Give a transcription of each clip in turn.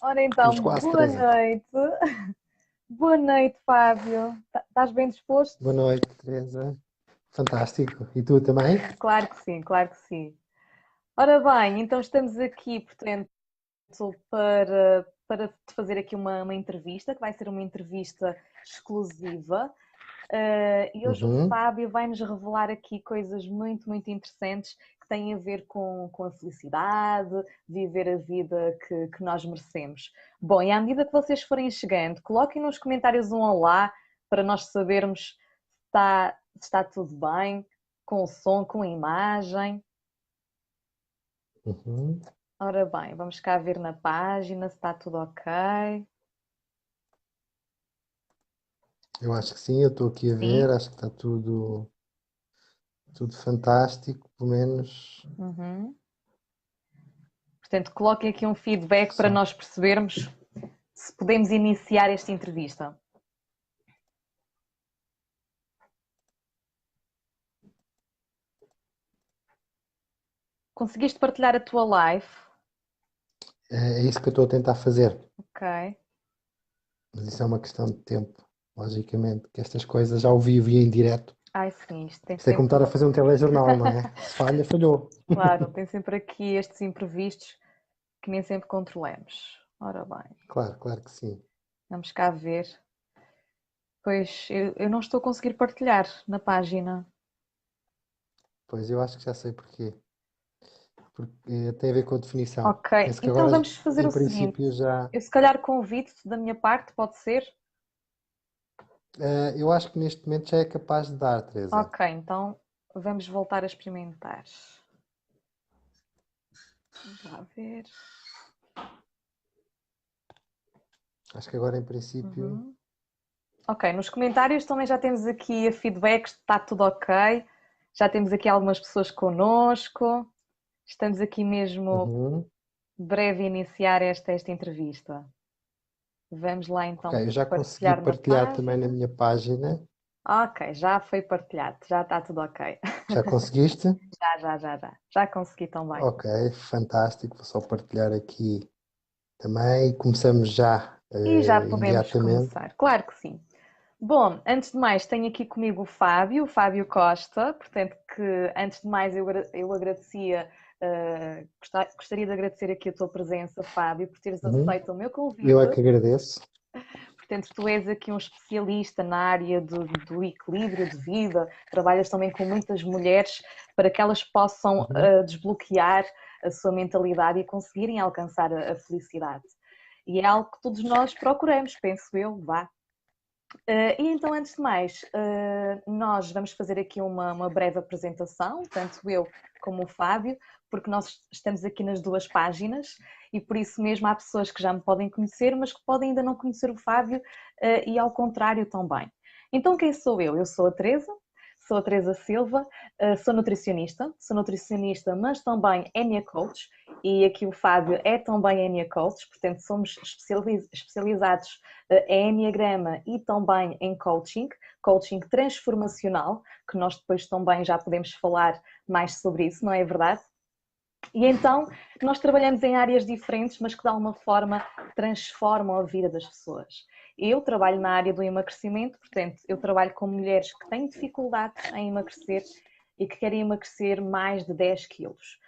Ora Estamos então, quase, boa Teresa. noite. Boa noite, Fábio. Estás bem disposto? Boa noite, Teresa. Fantástico. E tu também? Claro que sim, claro que sim. Ora bem, então estamos aqui, portanto, para te fazer aqui uma entrevista, que vai ser uma entrevista exclusiva. E hoje o Uhum. Fábio vai nos revelar aqui coisas muito, muito interessantes que têm a ver com a felicidade, viver a vida que nós merecemos. Bom, e à medida que vocês forem chegando, coloquem nos comentários um olá para nós sabermos se está tudo bem, com o som, com a imagem. Uhum. Ora bem, vamos cá ver na página se está tudo ok. Eu acho que sim, eu estou aqui a ver, Sim. acho que está tudo fantástico, pelo menos Uhum. Portanto, coloquem aqui um feedback para só. nós percebermos se podemos iniciar esta entrevista. Conseguiste partilhar a tua live? É isso que eu estou a tentar fazer, Ok. mas isso é uma questão de tempo, logicamente, que estas coisas ao vivo e em direto. Ai, sim, isto tem Isto é como sempre. estar a fazer um telejornal, não é? Se falha, falhou. Claro, tem sempre aqui estes imprevistos que nem sempre controlamos. Ora bem, Claro, claro que sim. vamos cá ver. Pois eu não estou a conseguir partilhar na página. Pois eu acho que já sei porquê. Porque tem a ver com a definição. Ok, Penso que então agora, vamos fazer em o seguinte. princípio, já. Eu se calhar convido-te da minha parte, pode ser? Eu acho que neste momento já é capaz de dar, Teresa. Ok, então vamos voltar a experimentar. Vamos lá ver. Acho que agora, em princípio. Uhum. Ok, nos comentários também já temos aqui a feedback, está tudo ok. Já temos aqui algumas pessoas connosco. Estamos aqui mesmo Uhum. breve a iniciar esta entrevista. Vamos lá Ok, então eu já consegui partilhar na partilhar também na página. minha página. Ok, já foi partilhado, já está tudo ok. Já conseguiste? Já consegui também. Ok, fantástico. Vou só partilhar aqui também. Começamos já, E já podemos imediatamente. começar, claro que sim. Bom, antes de mais, tenho aqui comigo o Fábio Costa, portanto, que antes de mais eu agradecia, gostaria de agradecer aqui a tua presença, Fábio, por teres Uhum. aceito o meu Eu é convite. que agradeço. Portanto, tu és aqui um especialista na área do equilíbrio de vida, trabalhas também com muitas mulheres para que elas possam Uhum. desbloquear a sua mentalidade e conseguirem alcançar a felicidade. E é algo que todos nós procuramos, penso eu, vá. E então, antes de mais, nós vamos fazer aqui uma breve apresentação, tanto eu como o Fábio, porque nós estamos aqui nas duas páginas e por isso mesmo há pessoas que já me podem conhecer, mas que podem ainda não conhecer o Fábio e ao contrário também. Então, quem sou eu? Eu sou a Teresa Silva, sou nutricionista, mas também Enia Coach e aqui o Fábio é também Enia Coach, portanto somos especializados em Enneagrama e também em coaching, coaching transformacional, que nós depois também já podemos falar mais sobre isso, não é verdade? E então nós trabalhamos em áreas diferentes, mas que de alguma forma transformam a vida das pessoas. Eu trabalho na área do emagrecimento, portanto, eu trabalho com mulheres que têm dificuldades em emagrecer e que querem emagrecer mais de 10 quilos.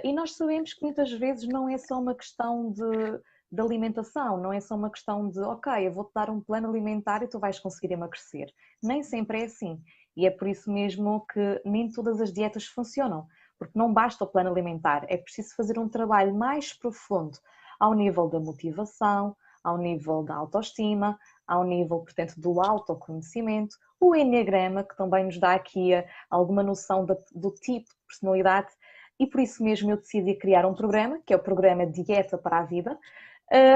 E nós sabemos que muitas vezes não é só uma questão de alimentação, não é só uma questão de, ok, eu vou-te dar um plano alimentar e tu vais conseguir emagrecer. Nem sempre é assim. E é por isso mesmo que nem todas as dietas funcionam, porque não basta o plano alimentar, é preciso fazer um trabalho mais profundo ao nível da motivação, ao nível da autoestima, ao nível, portanto, do autoconhecimento, o enneagrama, que também nos dá aqui alguma noção do tipo de personalidade, e por isso mesmo eu decidi criar um programa, que é o programa Dieta para a Vida,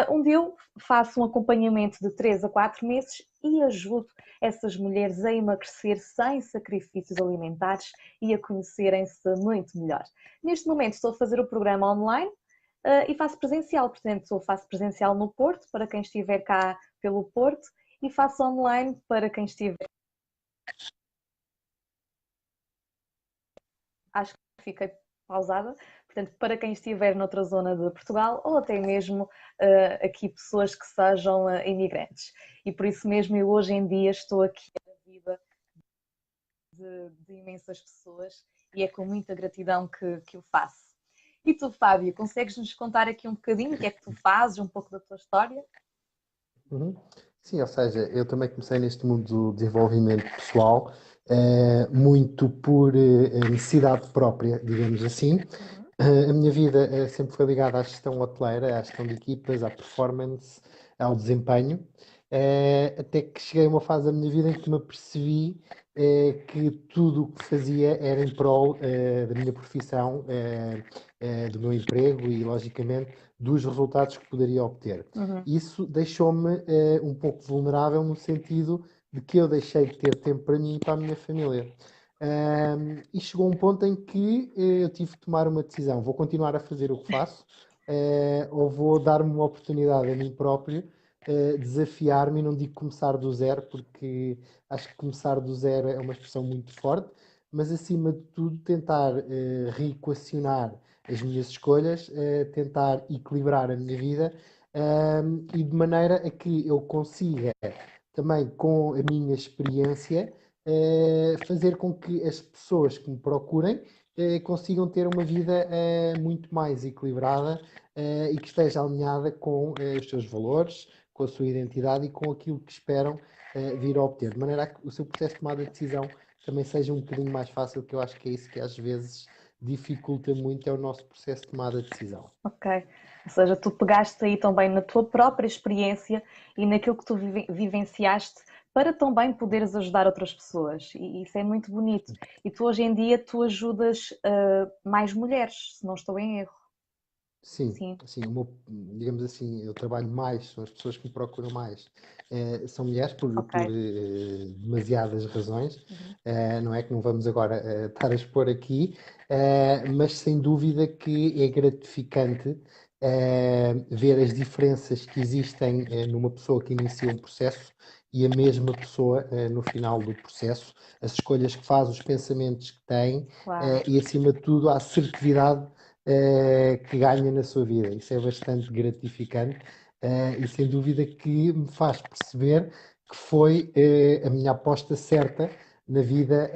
onde eu faço um acompanhamento de 3 a 4 meses e ajudo essas mulheres a emagrecer sem sacrifícios alimentares e a conhecerem-se muito melhor. Neste momento estou a fazer o programa online e faço presencial, portanto faço presencial no Porto, para quem estiver cá pelo Porto, e faço online para quem estiver. Acho que fiquei pausada. Portanto, para quem estiver noutra zona de Portugal ou até mesmo aqui pessoas que sejam imigrantes. E por isso mesmo eu hoje em dia estou aqui na vida de imensas pessoas e é com muita gratidão que o faço. E tu, Fábio, consegues-nos contar aqui um bocadinho o que é que tu fazes, um pouco da tua história? Uhum. Sim, ou seja, eu também comecei neste mundo do desenvolvimento pessoal, muito por necessidade própria, digamos assim. Uhum. A minha vida sempre foi ligada à gestão hoteleira, à gestão de equipas, à performance, ao desempenho, até que cheguei a uma fase da minha vida em que me apercebi que tudo o que fazia era em prol da minha profissão, do meu emprego e, logicamente, dos resultados que poderia obter. Uhum. Isso deixou-me um pouco vulnerável no sentido de que eu deixei de ter tempo para mim e para a minha família. E chegou um ponto em que eu tive de tomar uma decisão: vou continuar a fazer o que faço, ou vou dar-me uma oportunidade a mim próprio, desafiar-me, e não digo começar do zero, porque acho que começar do zero é uma expressão muito forte, mas acima de tudo tentar reequacionar as minhas escolhas, tentar equilibrar a minha vida, e de maneira a que eu consiga também, com a minha experiência, fazer com que as pessoas que me procurem consigam ter uma vida muito mais equilibrada e que esteja alinhada com os seus valores, com a sua identidade e com aquilo que esperam vir a obter, de maneira a que o seu processo de tomada de decisão também seja um bocadinho mais fácil, que eu acho que é isso que às vezes dificulta muito, é o nosso processo de tomada de decisão. Ok. Ou seja, tu pegaste aí também na tua própria experiência e naquilo que tu vivenciaste para também poderes ajudar outras pessoas. E isso é muito bonito. E tu hoje em dia tu ajudas mais mulheres, se não estou em erro. Sim, Sim. assim, digamos assim, eu trabalho mais, são as pessoas que me procuram mais. São mulheres Ok. por demasiadas razões, Uhum. não é que não vamos agora estar a expor aqui, mas sem dúvida que é gratificante ver as diferenças que existem numa pessoa que inicia um processo e a mesma pessoa no final do processo, as escolhas que faz, os pensamentos que tem, Claro. e acima de tudo a assertividade que ganha na sua vida. Isso é bastante gratificante e sem dúvida que me faz perceber que foi a minha aposta certa na vida,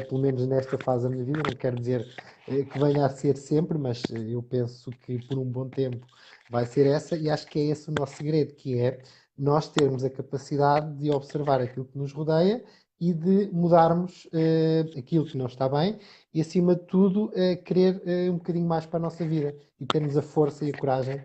pelo menos nesta fase da minha vida. Não quero dizer que venha a ser sempre, mas eu penso que por um bom tempo vai ser essa, e acho que é esse o nosso segredo, que é nós termos a capacidade de observar aquilo que nos rodeia e de mudarmos aquilo que não está bem e, acima de tudo, querer um bocadinho mais para a nossa vida e termos a força e a coragem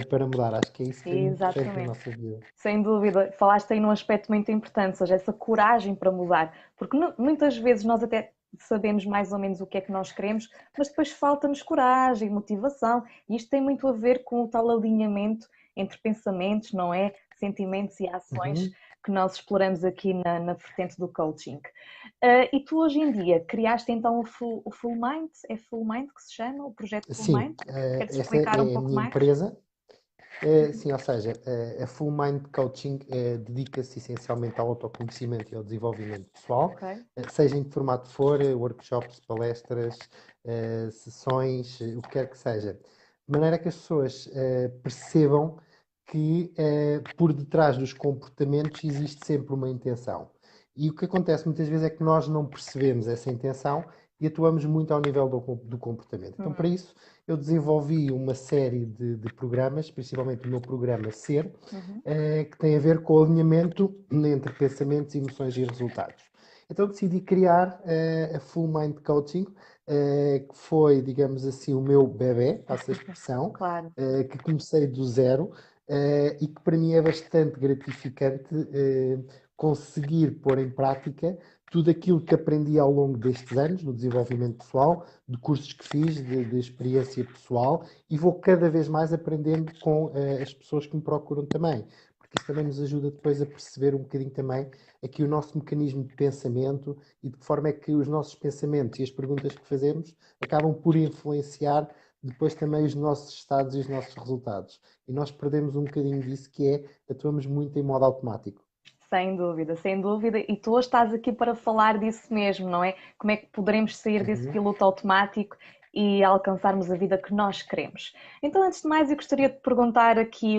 para mudar. Acho que é isso que é muito importante na Exatamente. nossa vida. Sem dúvida, falaste aí num aspecto muito importante, ou seja, essa coragem para mudar, porque muitas vezes nós até sabemos mais ou menos o que é que nós queremos, mas depois falta-nos coragem, motivação, e isto tem muito a ver com o tal alinhamento entre pensamentos, não é? Sentimentos e ações Uhum. que nós exploramos aqui na vertente do coaching. E tu hoje em dia criaste então o Full Mind, é Full Mind que se chama, o projeto Full Sim, Mind? Queres essa explicar um é a pouco minha mais? empresa. Sim, ou seja, a Full Mind Coaching dedica-se essencialmente ao autoconhecimento e ao desenvolvimento pessoal, Ok. seja em que formato for, workshops, palestras, sessões, o que quer que seja. De maneira que as pessoas percebam que por detrás dos comportamentos existe sempre uma intenção. E o que acontece muitas vezes é que nós não percebemos essa intenção e atuamos muito ao nível do comportamento. Então, para Uhum. isso, eu desenvolvi uma série de programas, principalmente o meu programa Ser, Uhum. que tem a ver com o alinhamento entre pensamentos, emoções e resultados. Então decidi criar a Full Mind Coaching, que foi, digamos assim, o meu bebé, passa a expressão, Claro. que comecei do zero e que para mim é bastante gratificante conseguir pôr em prática tudo aquilo que aprendi ao longo destes anos no desenvolvimento pessoal, de cursos que fiz, de experiência pessoal, e vou cada vez mais aprendendo com as pessoas que me procuram também, porque isso também nos ajuda depois a perceber um bocadinho também aqui o nosso mecanismo de pensamento e de que forma é que os nossos pensamentos e as perguntas que fazemos acabam por influenciar depois também os nossos estados e os nossos resultados. E nós perdemos um bocadinho disso, que é atuamos muito em modo automático. Sem dúvida, sem dúvida. E tu hoje estás aqui para falar disso mesmo, não é? Como é que poderemos sair desse Uhum. piloto automático e alcançarmos a vida que nós queremos. Então, antes de mais, eu gostaria de perguntar aqui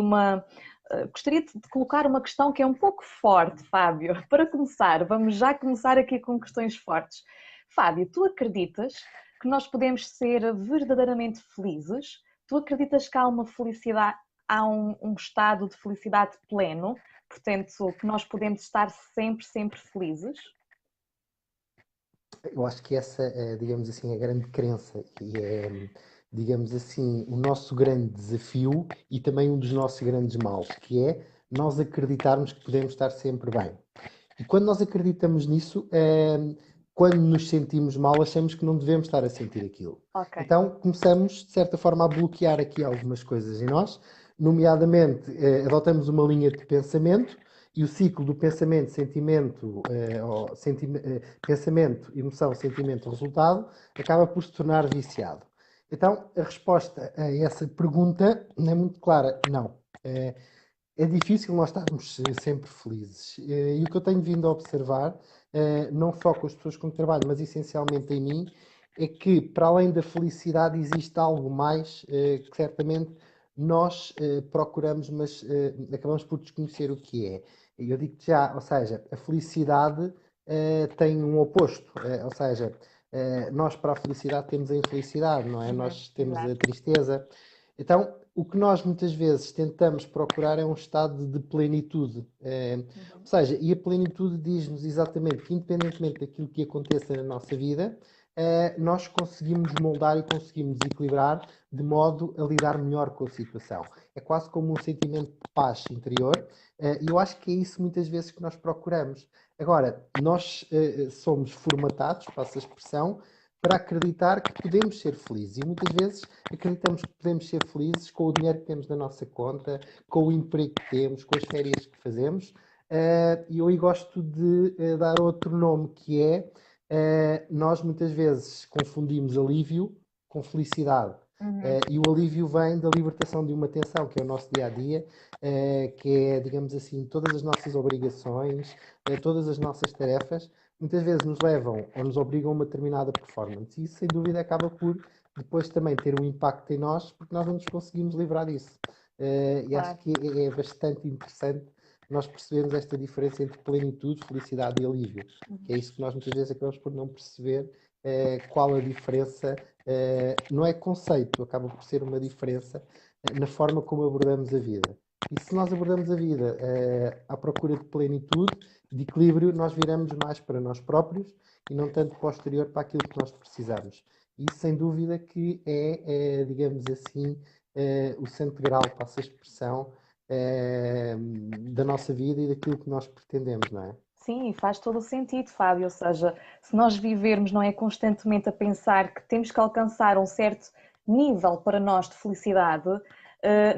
gostaria de colocar uma questão que é um pouco forte, Fábio. Para começar, vamos já começar aqui com questões fortes. Fábio, tu acreditas que nós podemos ser verdadeiramente felizes? Tu acreditas que há uma felicidade, há um estado de felicidade pleno? Portanto, que nós podemos estar sempre, sempre felizes? Eu acho que essa é, digamos assim, a grande crença e é, digamos assim, o nosso grande desafio e também um dos nossos grandes males, que é nós acreditarmos que podemos estar sempre bem. E quando nós acreditamos nisso, quando nos sentimos mal, achamos que não devemos estar a sentir aquilo. Ok. Então começamos, de certa forma, a bloquear aqui algumas coisas em nós, nomeadamente adotamos uma linha de pensamento e o ciclo do pensamento, sentimento, pensamento, emoção, sentimento, resultado, acaba por se tornar viciado. Então a resposta a essa pergunta não é muito clara, não. É difícil nós estarmos sempre felizes. E o que eu tenho vindo a observar, não só com as pessoas com que trabalho, mas essencialmente em mim, é que para além da felicidade existe algo mais que certamente nós procuramos, mas acabamos por desconhecer o que é. E eu digo-te já, ou seja, a felicidade tem um oposto, ou seja, nós para a felicidade temos a infelicidade, não é? Nós temos a Exato. tristeza. Então, o que nós muitas vezes tentamos procurar é um estado de plenitude. Ou seja, e a plenitude diz-nos exatamente que, independentemente daquilo que aconteça na nossa vida, nós conseguimos moldar e conseguimos equilibrar de modo a lidar melhor com a situação. É quase como um sentimento de paz interior, e eu acho que é isso muitas vezes que nós procuramos. Agora, nós somos formatados, passo a expressão, para acreditar que podemos ser felizes. E muitas vezes acreditamos que podemos ser felizes com o dinheiro que temos na nossa conta, com o emprego que temos, com as férias que fazemos. E eu gosto de dar outro nome, que é nós muitas vezes confundimos alívio com felicidade. E o alívio vem da libertação de uma tensão, que é o nosso dia a dia, que é, digamos assim, todas as nossas obrigações, todas as nossas tarefas, muitas vezes nos levam ou nos obrigam a uma determinada performance. E isso, sem dúvida, acaba por depois também ter um impacto em nós, porque nós não nos conseguimos livrar disso. E acho Claro. que é bastante interessante nós percebermos esta diferença entre plenitude, felicidade e alívio, que é isso que nós muitas vezes acabamos por não perceber qual a diferença, não é conceito, acaba por ser uma diferença na forma como abordamos a vida. E se nós abordamos a vida à procura de plenitude, de equilíbrio, nós viramos mais para nós próprios e não tanto posterior para aquilo que nós precisamos. Isso, sem dúvida, que digamos assim, o santo grau, passa a expressão, da nossa vida e daquilo que nós pretendemos, não é? Sim, e faz todo o sentido, Fábio. Ou seja, se nós vivermos, não é, constantemente a pensar que temos que alcançar um certo nível para nós de felicidade,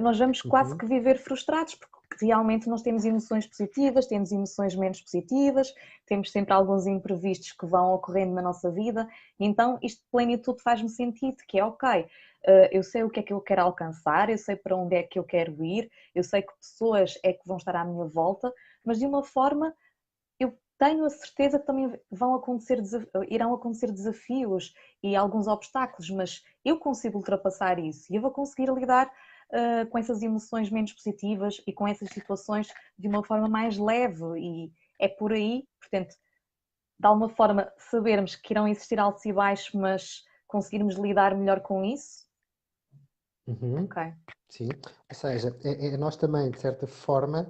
nós vamos quase Uhum. que viver frustrados, porque realmente nós temos emoções positivas, temos emoções menos positivas, temos sempre alguns imprevistos que vão ocorrendo na nossa vida. Então, isto de plenitude faz-me sentido, que é ok. Eu sei o que é que eu quero alcançar, eu sei para onde é que eu quero ir, eu sei que pessoas é que vão estar à minha volta, mas de uma forma eu tenho a certeza que também irão acontecer desafios e alguns obstáculos, mas eu consigo ultrapassar isso e eu vou conseguir lidar com essas emoções menos positivas e com essas situações de uma forma mais leve e é por aí, portanto, de alguma forma sabermos que irão existir altos e baixos, mas conseguirmos lidar melhor com isso. Uhum. Ok, Sim, ou seja, nós também, de certa forma,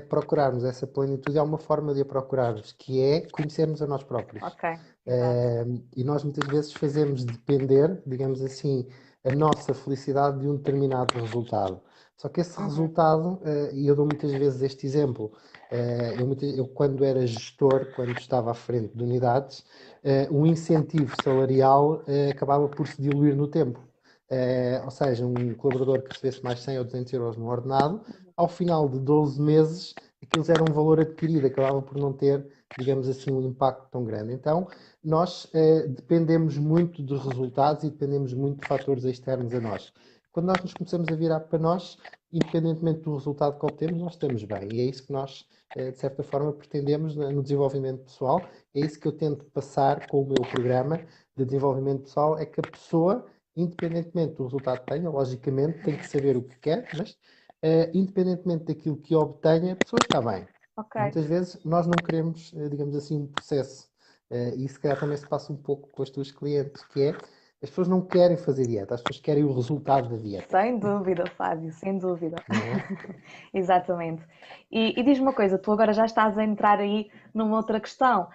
procurarmos essa plenitude, é uma forma de a procurarmos, que é conhecermos a nós próprios. ok, exato. E nós muitas vezes fazemos depender, digamos assim, a nossa felicidade de um determinado resultado. Só que esse Uhum. resultado, e eu dou muitas vezes este exemplo, eu quando era gestor, quando estava à frente de unidades, o incentivo salarial acabava por se diluir no tempo. Ou seja, um colaborador que recebesse mais 100 ou 200 euros no ordenado, ao final de 12 meses, aquilo era um valor adquirido, acabava por não ter, digamos assim, um impacto tão grande. Então, nós dependemos muito de resultados e dependemos muito de fatores externos a nós. Quando nós nos começamos a virar para nós, independentemente do resultado que obtemos, nós estamos bem. E é isso que nós, de certa forma, pretendemos no desenvolvimento pessoal. É isso que eu tento passar com o meu programa de desenvolvimento pessoal, é que a pessoa, independentemente do resultado que tenha, logicamente tem que saber o que quer, mas independentemente daquilo que obtenha, a pessoa está bem. Ok. Muitas vezes nós não queremos, digamos assim, um processo. E se calhar também se passa um pouco com as tuas clientes, que é, as pessoas não querem fazer dieta, as pessoas querem o resultado da dieta, Sem dúvida, Fábio, sem dúvida. não é? Exatamente. E diz-me uma coisa, tu agora já estás a entrar aí numa outra questão.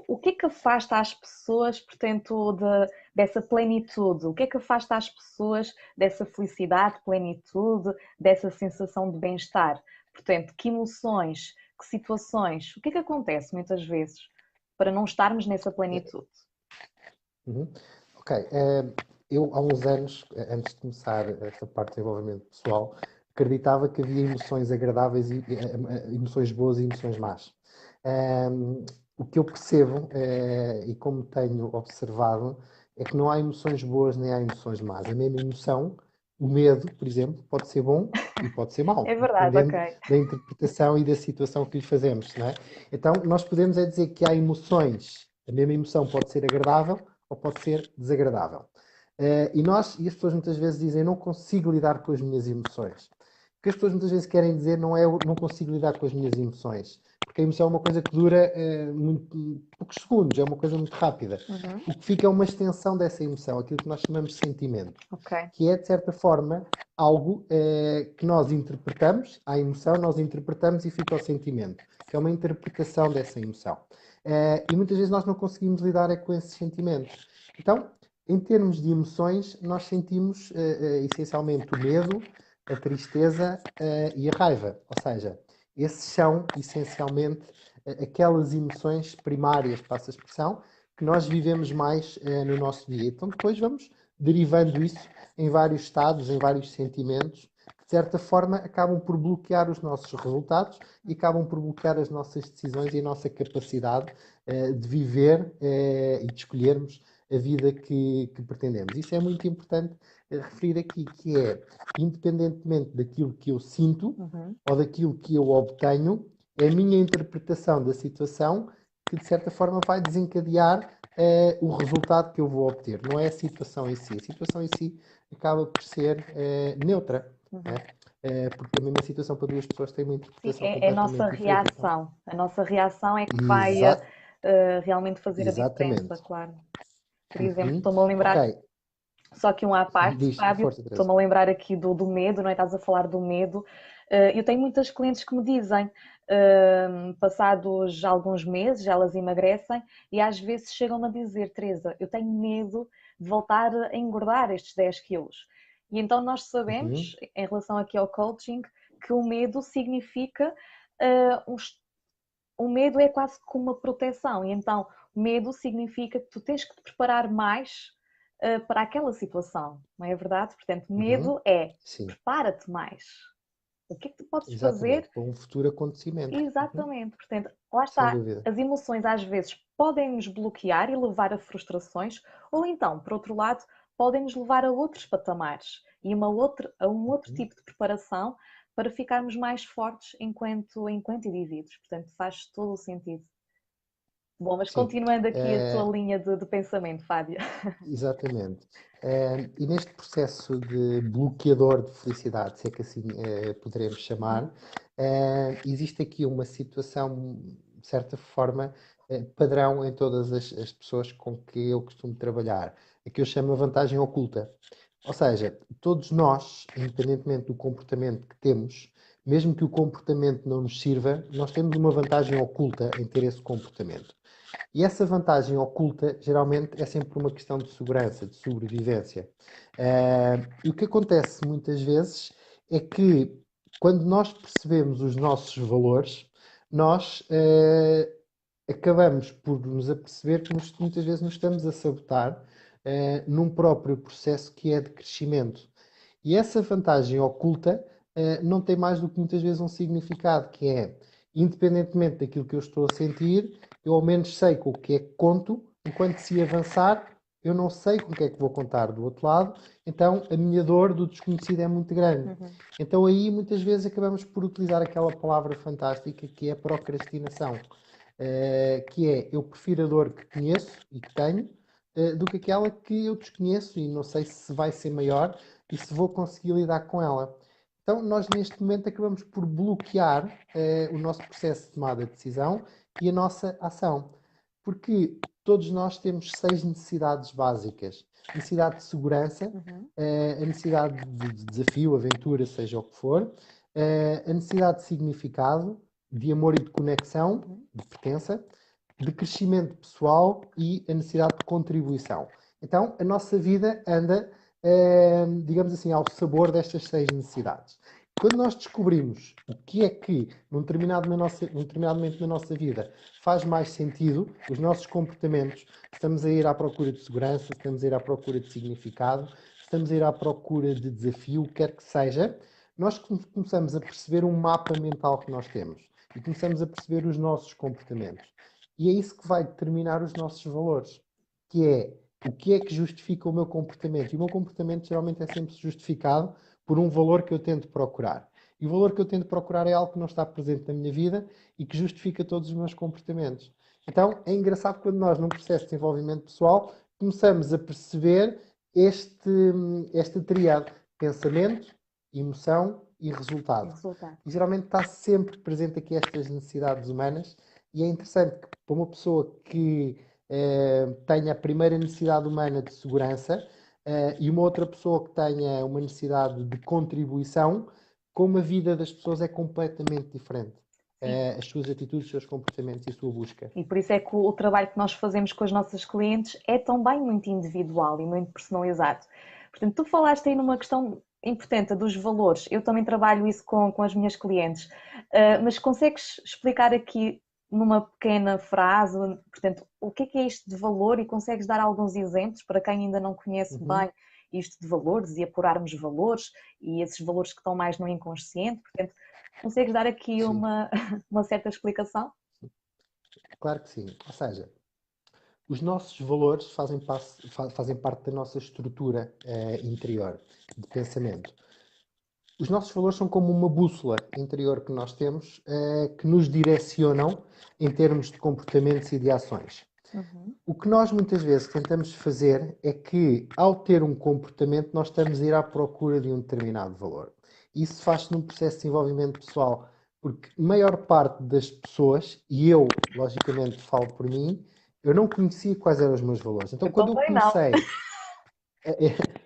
O que é que afasta as pessoas, portanto, dessa plenitude? O que é que afasta as pessoas dessa felicidade, plenitude, dessa sensação de bem-estar? Portanto, que emoções, que situações, o que é que acontece muitas vezes para não estarmos nessa plenitude? Uhum. Ok. Eu, há uns anos, antes de começar esta parte de desenvolvimento pessoal, acreditava que havia emoções agradáveis, emoções boas e emoções más. O que eu percebo, e como tenho observado, é que não há emoções boas nem há emoções más. A mesma emoção, o medo, por exemplo, pode ser bom e pode ser mau, É verdade, dependendo ok. da interpretação e da situação que lhe fazemos, não é? Então, nós podemos é dizer que há emoções, a mesma emoção pode ser agradável ou pode ser desagradável. E as pessoas muitas vezes dizem, não consigo lidar com as minhas emoções. O que as pessoas muitas vezes querem dizer não é não consigo lidar com as minhas emoções. Porque a emoção é uma coisa que dura muito, poucos segundos, é uma coisa muito rápida. Uhum. O que fica é uma extensão dessa emoção, aquilo que nós chamamos de sentimento. Ok. Que é, de certa forma, algo que nós interpretamos, a emoção nós interpretamos e fica o sentimento, que é uma interpretação dessa emoção. E muitas vezes nós não conseguimos lidar com esses sentimentos. Então, em termos de emoções, nós sentimos essencialmente o medo, a tristeza e a raiva. Ou seja, esses são essencialmente aquelas emoções primárias, passa a expressão, que nós vivemos mais no nosso dia. Então, depois vamos derivando isso em vários estados, em vários sentimentos, que de certa forma acabam por bloquear os nossos resultados e acabam por bloquear as nossas decisões e a nossa capacidade de viver e de escolhermos a vida que pretendemos. Isso é muito importante referir aqui, que é, independentemente daquilo que eu sinto Uhum. ou daquilo que eu obtenho, é a minha interpretação da situação que, de certa forma, vai desencadear o resultado que eu vou obter. Não é a situação em si. A situação em si acaba por ser neutra. Uhum. Porque a mesma situação para duas pessoas tem uma Sim, interpretação é a nossa completamente diferente. Então, reação. A nossa reação é que vai exa realmente fazer a diferença, exatamente. claro. Por exemplo, Uhum. estou-me a Ok, lembrar, só que um à parte, diz, Fábio, força, Teresa. estou-me a lembrar aqui do medo, não é? Estás a falar do medo. Eu tenho muitas clientes que me dizem, passados alguns meses, elas emagrecem e às vezes chegam-me a dizer, Teresa, eu tenho medo de voltar a engordar estes 10 quilos. E então nós Uhum. sabemos, em relação aqui ao coaching, que o medo significa o medo é quase como uma proteção, e então medo significa que tu tens que te preparar mais para aquela situação, não é verdade? Portanto, Uhum. medo é Sim, prepara-te mais. O que é que tu podes exatamente. fazer? Para um futuro acontecimento. Uhum. Exatamente. Portanto, lá Sem está. dúvida. As emoções às vezes podem nos bloquear e levar a frustrações, ou então, por outro lado, podem nos levar a outros patamares e a um outro Uhum. tipo de preparação para ficarmos mais fortes enquanto indivíduos. Portanto, faz todo o sentido. Bom, mas Sim. continuando aqui a tua Eh, linha de pensamento, Fábio. Exatamente. E neste processo de bloqueador de felicidade, se é que assim poderemos Uhum. chamar, existe aqui uma situação, de certa forma, padrão em todas as pessoas com que eu costumo trabalhar, a que eu chamo a vantagem oculta. Ou seja, todos nós, independentemente do comportamento que temos, mesmo que o comportamento não nos sirva, nós temos uma vantagem oculta em ter esse comportamento. E essa vantagem oculta, geralmente, é sempre uma questão de segurança, de sobrevivência. E o que acontece muitas vezes é que, quando nós percebemos os nossos valores, nós acabamos por nos aperceber que muitas vezes nos estamos a sabotar num próprio processo que é de crescimento. E essa vantagem oculta não tem mais do que muitas vezes um significado, que é, independentemente daquilo que eu estou a sentir, eu ao menos sei com o que é que conto, enquanto se avançar, eu não sei com o que é que vou contar do outro lado, então a minha dor do desconhecido é muito grande. Uhum. Então aí muitas vezes acabamos por utilizar aquela palavra fantástica que é procrastinação, que é eu prefiro a dor que conheço e que tenho, do que aquela que eu desconheço e não sei se vai ser maior e se vou conseguir lidar com ela. Então, nós neste momento acabamos por bloquear o nosso processo de tomada de decisão e a nossa ação. Porque todos nós temos 6 necessidades básicas. Necessidade de segurança, Uhum. a necessidade de desafio, aventura, seja o que for, a necessidade de significado, de amor e de conexão, Uhum. de pertença, de crescimento pessoal e a necessidade de contribuição. Então, a nossa vida anda, digamos assim, ao sabor destas 6 necessidades. Quando nós descobrimos o que é que, num determinado momento na nossa vida, faz mais sentido, os nossos comportamentos, estamos a ir à procura de segurança, estamos a ir à procura de significado, estamos a ir à procura de desafio, quer que seja, nós começamos a perceber um mapa mental que nós temos e começamos a perceber os nossos comportamentos. E é isso que vai determinar os nossos valores, que é o que é que justifica o meu comportamento. E o meu comportamento geralmente é sempre justificado por um valor que eu tento procurar. E o valor que eu tento procurar é algo que não está presente na minha vida e que justifica todos os meus comportamentos. Então é engraçado quando nós, num processo de desenvolvimento pessoal, começamos a perceber esta tríade: pensamento, emoção e resultado. Resultado. E geralmente está sempre presente aqui estas necessidades humanas, e é interessante que para uma pessoa que tenha a primeira necessidade humana de segurança e uma outra pessoa que tenha uma necessidade de contribuição, como a vida das pessoas é completamente diferente. Sim. As suas atitudes, os seus comportamentos e a sua busca. E por isso é que o trabalho que nós fazemos com as nossas clientes é também muito individual e muito personalizado. Portanto, tu falaste aí numa questão importante dos valores. Eu também trabalho isso com as minhas clientes. Mas consegues explicar aqui numa pequena frase, portanto, o que é isto de valor e consegues dar alguns exemplos para quem ainda não conhece Uhum. bem isto de valores e apurarmos valores e esses valores que estão mais no inconsciente? Portanto, consegues dar aqui Sim, uma certa explicação? claro que sim. Ou seja, os nossos valores fazem parte da nossa estrutura interior de pensamento. Os nossos valores são como uma bússola interior que nós temos, que nos direcionam em termos de comportamentos e de ações. Uhum. O que nós muitas vezes tentamos fazer é que, ao ter um comportamento, nós estamos a ir à procura de um determinado valor. Isso faz-se num processo de desenvolvimento pessoal, porque a maior parte das pessoas, e eu, logicamente, falo por mim, eu não conhecia quais eram os meus valores. Então, Eu também não.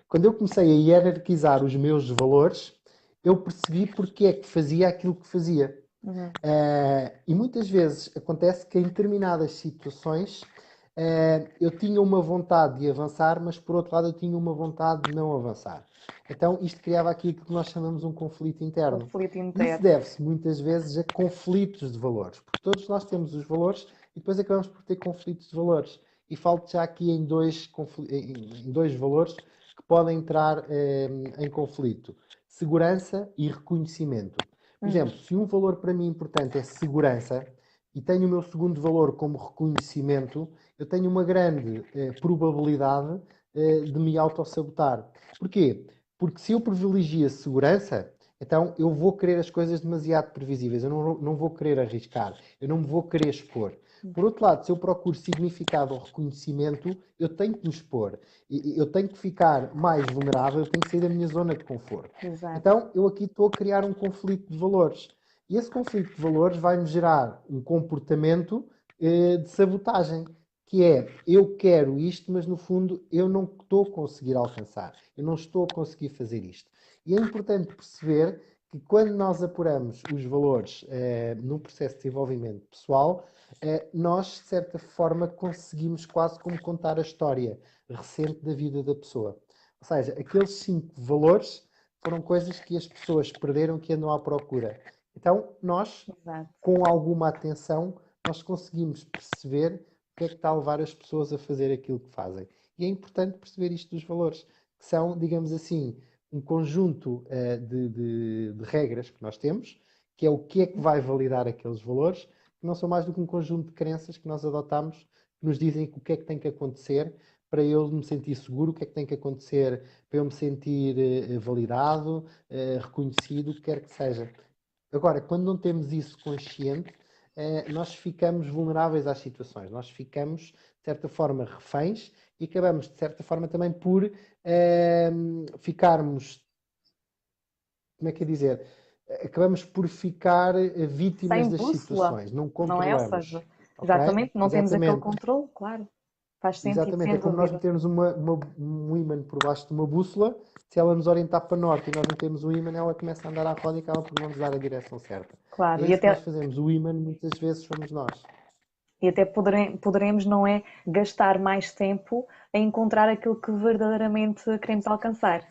quando eu comecei a hierarquizar os meus valores, eu percebi porque é que fazia aquilo que fazia. Uhum. E muitas vezes acontece que em determinadas situações eu tinha uma vontade de avançar, mas por outro lado eu tinha uma vontade de não avançar. Então isto criava aquilo que nós chamamos um conflito interno. Conflito Isso interno. deve-se muitas vezes a conflitos de valores, porque todos nós temos os valores e depois acabamos por ter conflitos de valores. E falo já aqui em dois valores que podem entrar em conflito: segurança e reconhecimento. Por Uhum. exemplo, se um valor para mim importante é segurança e tenho o meu segundo valor como reconhecimento, eu tenho uma grande probabilidade de me autossabotar. Porquê? Porque se eu privilegio a segurança, então eu vou querer as coisas demasiado previsíveis, eu não vou querer arriscar, eu não me vou querer expor. Por outro lado, se eu procuro significado ou reconhecimento, eu tenho que me expor. Eu tenho que ficar mais vulnerável, eu tenho que sair da minha zona de conforto. Exato. Então, eu aqui estou a criar um conflito de valores. E esse conflito de valores vai-me gerar um comportamento de sabotagem, que é, eu quero isto, mas no fundo eu não estou a conseguir alcançar, eu não estou a conseguir fazer isto. E é importante perceber que quando nós apuramos os valores num processo de desenvolvimento pessoal, nós, de certa forma, conseguimos quase como contar a história recente da vida da pessoa. Ou seja, aqueles 5 valores foram coisas que as pessoas perderam, que andam à procura. Então, nós, Exato. com alguma atenção, nós conseguimos perceber o que é que está a levar as pessoas a fazer aquilo que fazem. E é importante perceber isto dos valores, que são, digamos assim, um conjunto de regras que nós temos, que é o que é que vai validar aqueles valores, que não são mais do que um conjunto de crenças que nós adotamos, que nos dizem o que é que tem que acontecer para eu me sentir seguro, o que é que tem que acontecer para eu me sentir validado, reconhecido, o que quer que seja. Agora, quando não temos isso consciente, nós ficamos vulneráveis às situações, nós ficamos, de certa forma, reféns e acabamos, de certa forma, também por ficarmos, como é que é dizer? Acabamos por ficar vítimas Sem das bússola, situações, não não é? Ou seja, controlamos, ok? exatamente, não temos aquele Exatamente. controle, claro. Faz sentido, Exatamente, sem é como nós dúvida. metermos um ímã por baixo de uma bússola, se ela nos orientar para norte e nós metemos o ímã, ela começa a andar à roda e acaba por não nos dar a direção certa. E Claro, é isso que nós fazemos, o ímã muitas vezes somos nós. e até poderemos, não é, gastar mais tempo a encontrar aquilo que verdadeiramente queremos alcançar.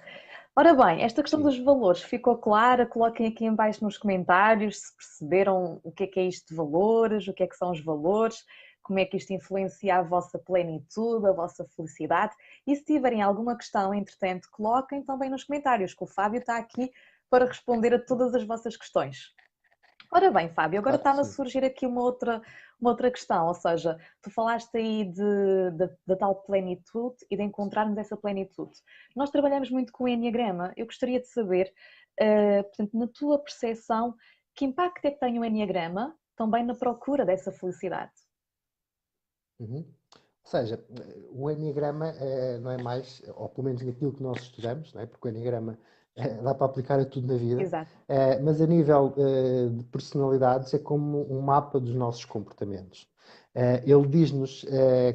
Ora bem, esta questão Sim. dos valores ficou clara? Coloquem aqui em baixo nos comentários se perceberam o que é isto de valores, o que é que são os valores, como é que isto influencia a vossa plenitude, a vossa felicidade. E se tiverem alguma questão, entretanto, coloquem também nos comentários, que o Fábio está aqui para responder a todas as vossas questões. Ora bem, Fábio, agora Claro que está-me a sim. surgir aqui uma outra questão, ou seja, tu falaste aí da tal plenitude e de encontrarmos essa plenitude. Nós trabalhamos muito com o Enneagrama. Eu gostaria de saber, portanto, na tua percepção, que impacto é que tem o Enneagrama também na procura dessa felicidade? Uhum. Ou seja, o Enneagrama não é mais, ou pelo menos naquilo que nós estudamos, não é? Porque o Enneagrama dá para aplicar a tudo na vida, Exato. mas a nível de personalidades é como um mapa dos nossos comportamentos. Ele diz-nos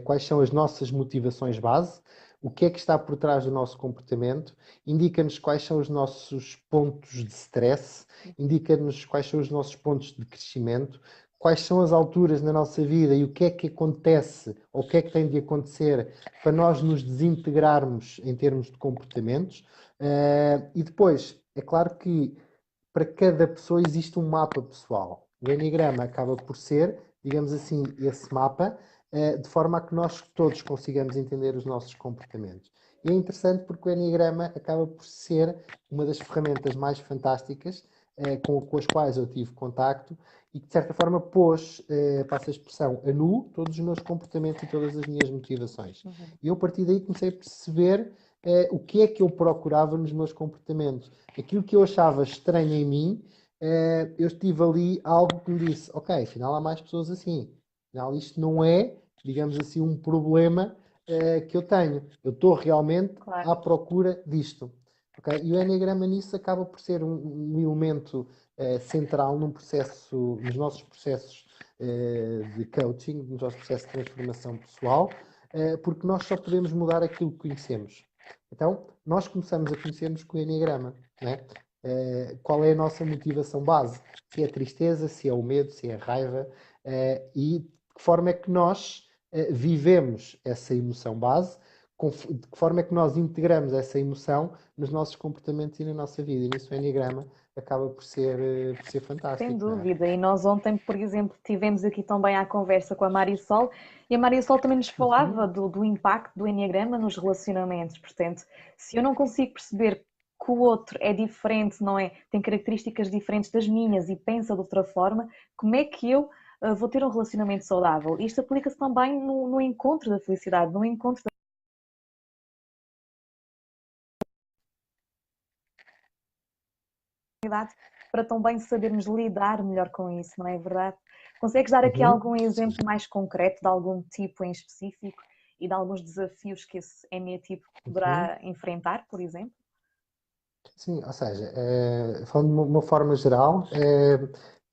quais são as nossas motivações base, o que é que está por trás do nosso comportamento, indica-nos quais são os nossos pontos de stress, indica-nos quais são os nossos pontos de crescimento, quais são as alturas na nossa vida e o que é que acontece ou o que é que tem de acontecer para nós nos desintegrarmos em termos de comportamentos. E depois, é claro que para cada pessoa existe um mapa pessoal. O Enneagrama acaba por ser, digamos assim, esse mapa, de forma a que nós todos consigamos entender os nossos comportamentos. E é interessante porque o Enneagrama acaba por ser uma das ferramentas mais fantásticas com as quais eu tive contacto e que, de certa forma, pôs, passa a expressão, a nu todos os meus comportamentos e todas as minhas motivações. Uhum. E eu, a partir daí, comecei a perceber o que é que eu procurava nos meus comportamentos. Aquilo que eu achava estranho em mim, eu tive ali algo que me disse, ok, afinal há mais pessoas assim. Afinal isto não é, digamos assim, um problema que eu tenho. Eu estou realmente Claro. à procura disto. Okay? E o Enneagrama nisso acaba por ser um elemento central num processo, nos nossos processos de coaching, nos nossos processos de transformação pessoal, porque nós só podemos mudar aquilo que conhecemos. Então, nós começamos a conhecer-nos com o Enneagrama, né? Qual é a nossa motivação base? Se é tristeza, se é o medo, se é a raiva, e de que forma é que nós vivemos essa emoção base, de que forma é que nós integramos essa emoção nos nossos comportamentos e na nossa vida. E nisso o Enneagrama acaba por ser Sem fantástico, não é? dúvida, e nós ontem, por exemplo, tivemos aqui também a conversa com a Marisol e a Marisol também nos falava Uhum. do impacto do Enneagrama nos relacionamentos. Portanto, se eu não consigo perceber que o outro é diferente, não é? Tem características diferentes das minhas e pensa de outra forma, como é que eu vou ter um relacionamento saudável? Isto aplica-se também no encontro da felicidade, no encontro da felicidade, para também sabermos lidar melhor com isso, não é verdade? Consegues dar aqui Uhum. algum Sim. exemplo mais concreto de algum tipo em específico e de alguns desafios que esse eneatipo Uhum. poderá enfrentar, por exemplo? Sim, ou seja, falando de uma forma geral,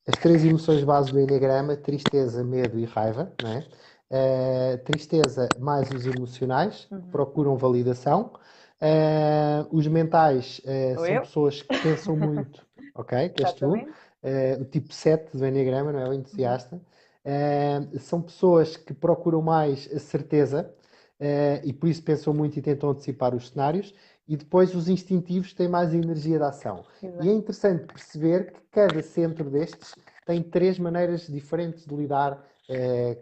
as três emoções base do Enneagrama, tristeza, medo e raiva, não é? Tristeza mais os emocionais, que Uhum. procuram validação. Os mentais, Sou são eu? pessoas que pensam muito, ok? Que és tu. Exatamente. O tipo 7 do Enneagrama, não é? O Uhum. entusiasta. São pessoas que procuram mais a certeza, e por isso pensam muito e tentam antecipar os cenários. E depois os instintivos têm mais energia de ação. E é Exato. interessante perceber que cada centro destes tem três maneiras diferentes de lidar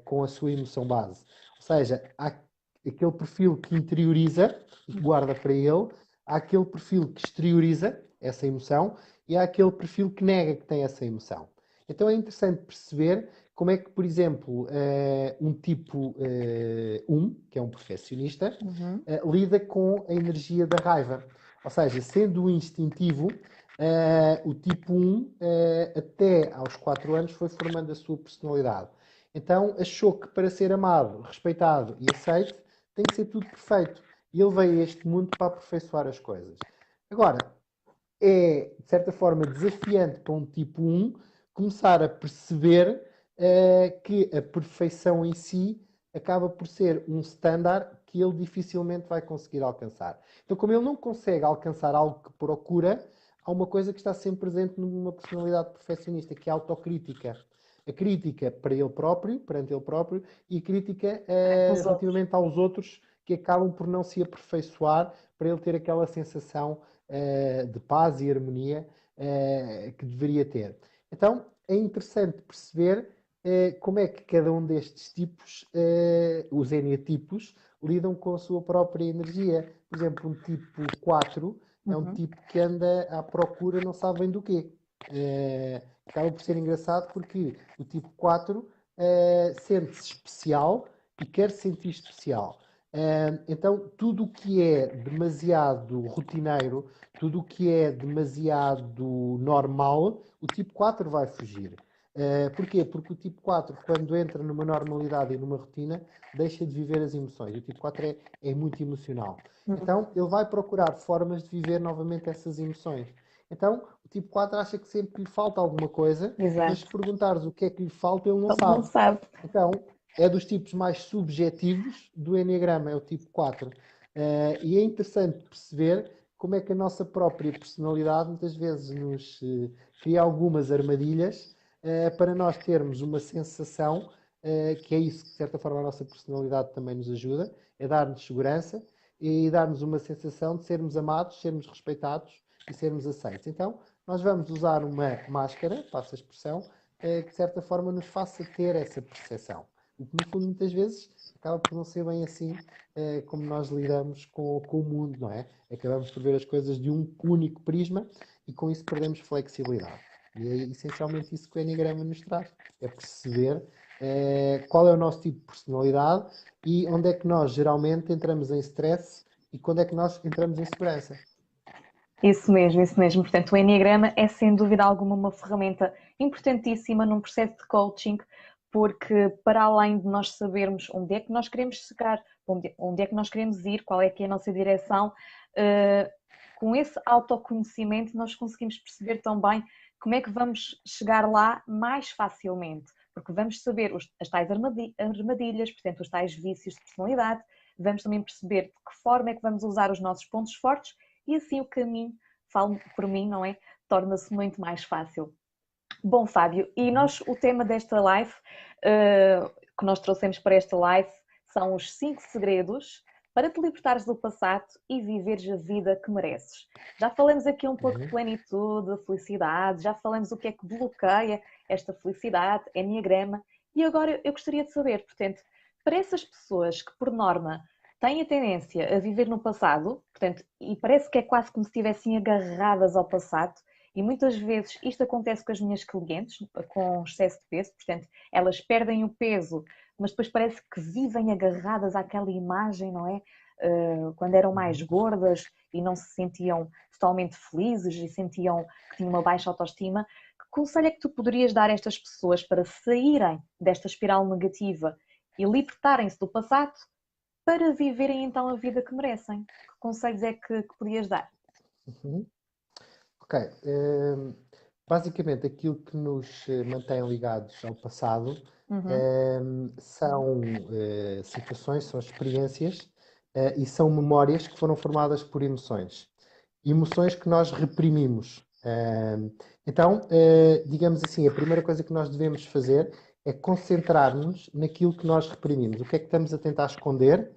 com a sua emoção base. Ou seja, há aquele perfil que interioriza e que guarda para ele, há aquele perfil que exterioriza essa emoção e há aquele perfil que nega que tem essa emoção. Então é interessante perceber como é que, por exemplo, um tipo 1, que é um perfeccionista, lida com a energia da raiva. Ou seja, sendo um instintivo, o tipo 1, até aos 4 anos, foi formando a sua personalidade. Então achou que para ser amado, respeitado e aceito, tem que ser tudo perfeito. E ele veio a este mundo para aperfeiçoar as coisas. Agora, é, de certa forma, desafiante para um tipo 1 começar a perceber que a perfeição em si acaba por ser um standard que ele dificilmente vai conseguir alcançar. Então, como ele não consegue alcançar algo que procura, há uma coisa que está sempre presente numa personalidade perfeccionista, que é a autocrítica. A crítica para ele próprio, perante ele próprio, e a crítica Os outros. relativamente aos outros que acabam por não se aperfeiçoar para ele ter aquela sensação de paz e harmonia que deveria ter. Então, é interessante perceber como é que cada um destes tipos, os eneatipos, lidam com a sua própria energia. Por exemplo, um tipo 4 é um tipo que anda à procura não sabe bem do quê. Acaba por ser engraçado porque o tipo 4 sente-se especial e quer se sentir especial. Então, tudo o que é demasiado rotineiro, tudo o que é demasiado normal, o tipo 4 vai fugir. Porquê? Porque o tipo 4, quando entra numa normalidade e numa rotina, deixa de viver as emoções. O tipo 4 é muito emocional. Então, ele vai procurar formas de viver novamente essas emoções. Então, o tipo 4 acha que sempre lhe falta alguma coisa, mas se Exato. perguntares o que é que lhe falta, ele não Ele não sabe. sabe. Então, é dos tipos mais subjetivos do Enneagrama, é o tipo 4. E é interessante perceber como é que a nossa própria personalidade muitas vezes nos cria algumas armadilhas para nós termos uma sensação, que é isso que de certa forma a nossa personalidade também nos ajuda, é dar-nos segurança e dar-nos uma sensação de sermos amados, sermos respeitados e sermos aceitos. Então, nós vamos usar uma máscara, passa a expressão, que de certa forma nos faça ter essa percepção. O que no fundo muitas vezes acaba por não ser bem assim como nós lidamos com o mundo, não é? Acabamos por ver as coisas de um único prisma e com isso perdemos flexibilidade. E é essencialmente isso que o Enneagrama nos traz. É perceber qual é o nosso tipo de personalidade e onde é que nós geralmente entramos em stress e quando é que nós entramos em segurança. Isso mesmo, isso mesmo. Portanto, o Enneagrama é sem dúvida alguma uma ferramenta importantíssima num processo de coaching, porque para além de nós sabermos onde é que nós queremos chegar, onde é que nós queremos ir, qual é que é a nossa direção, com esse autoconhecimento nós conseguimos perceber também como é que vamos chegar lá mais facilmente, porque vamos saber as tais armadilhas, portanto, os tais vícios de personalidade, vamos também perceber de que forma é que vamos usar os nossos pontos fortes e assim o caminho, falo por mim, não é? Torna-se muito mais fácil. Bom, Fábio, e Uhum. nós, o tema desta live, que nós trouxemos para esta live, são os 5 segredos para te libertares do passado e viveres a vida que mereces. Já falamos aqui um pouco de Uhum. plenitude, de felicidade, já falamos o que é que bloqueia esta felicidade, enneagrama, e agora eu gostaria de saber, portanto, para essas pessoas que, por norma, têm a tendência a viver no passado, portanto, e parece que é quase como se estivessem agarradas ao passado, e muitas vezes isto acontece com as minhas clientes, com excesso de peso, portanto, elas perdem o peso, mas depois parece que vivem agarradas àquela imagem, não é? Quando eram mais Uhum. gordas e não se sentiam totalmente felizes e sentiam que tinham uma baixa autoestima. Que conselho é que tu poderias dar a estas pessoas para saírem desta espiral negativa e libertarem-se do passado para viverem então a vida que merecem? Que conselhos é que podias dar? Uhum. Ok. Basicamente, aquilo que nos mantém ligados ao passado Uhum. são situações, são experiências e são memórias que foram formadas por emoções. Emoções que nós reprimimos. Então, digamos assim, a primeira coisa que nós devemos fazer é concentrar-nos naquilo que nós reprimimos. O que é que estamos a tentar esconder,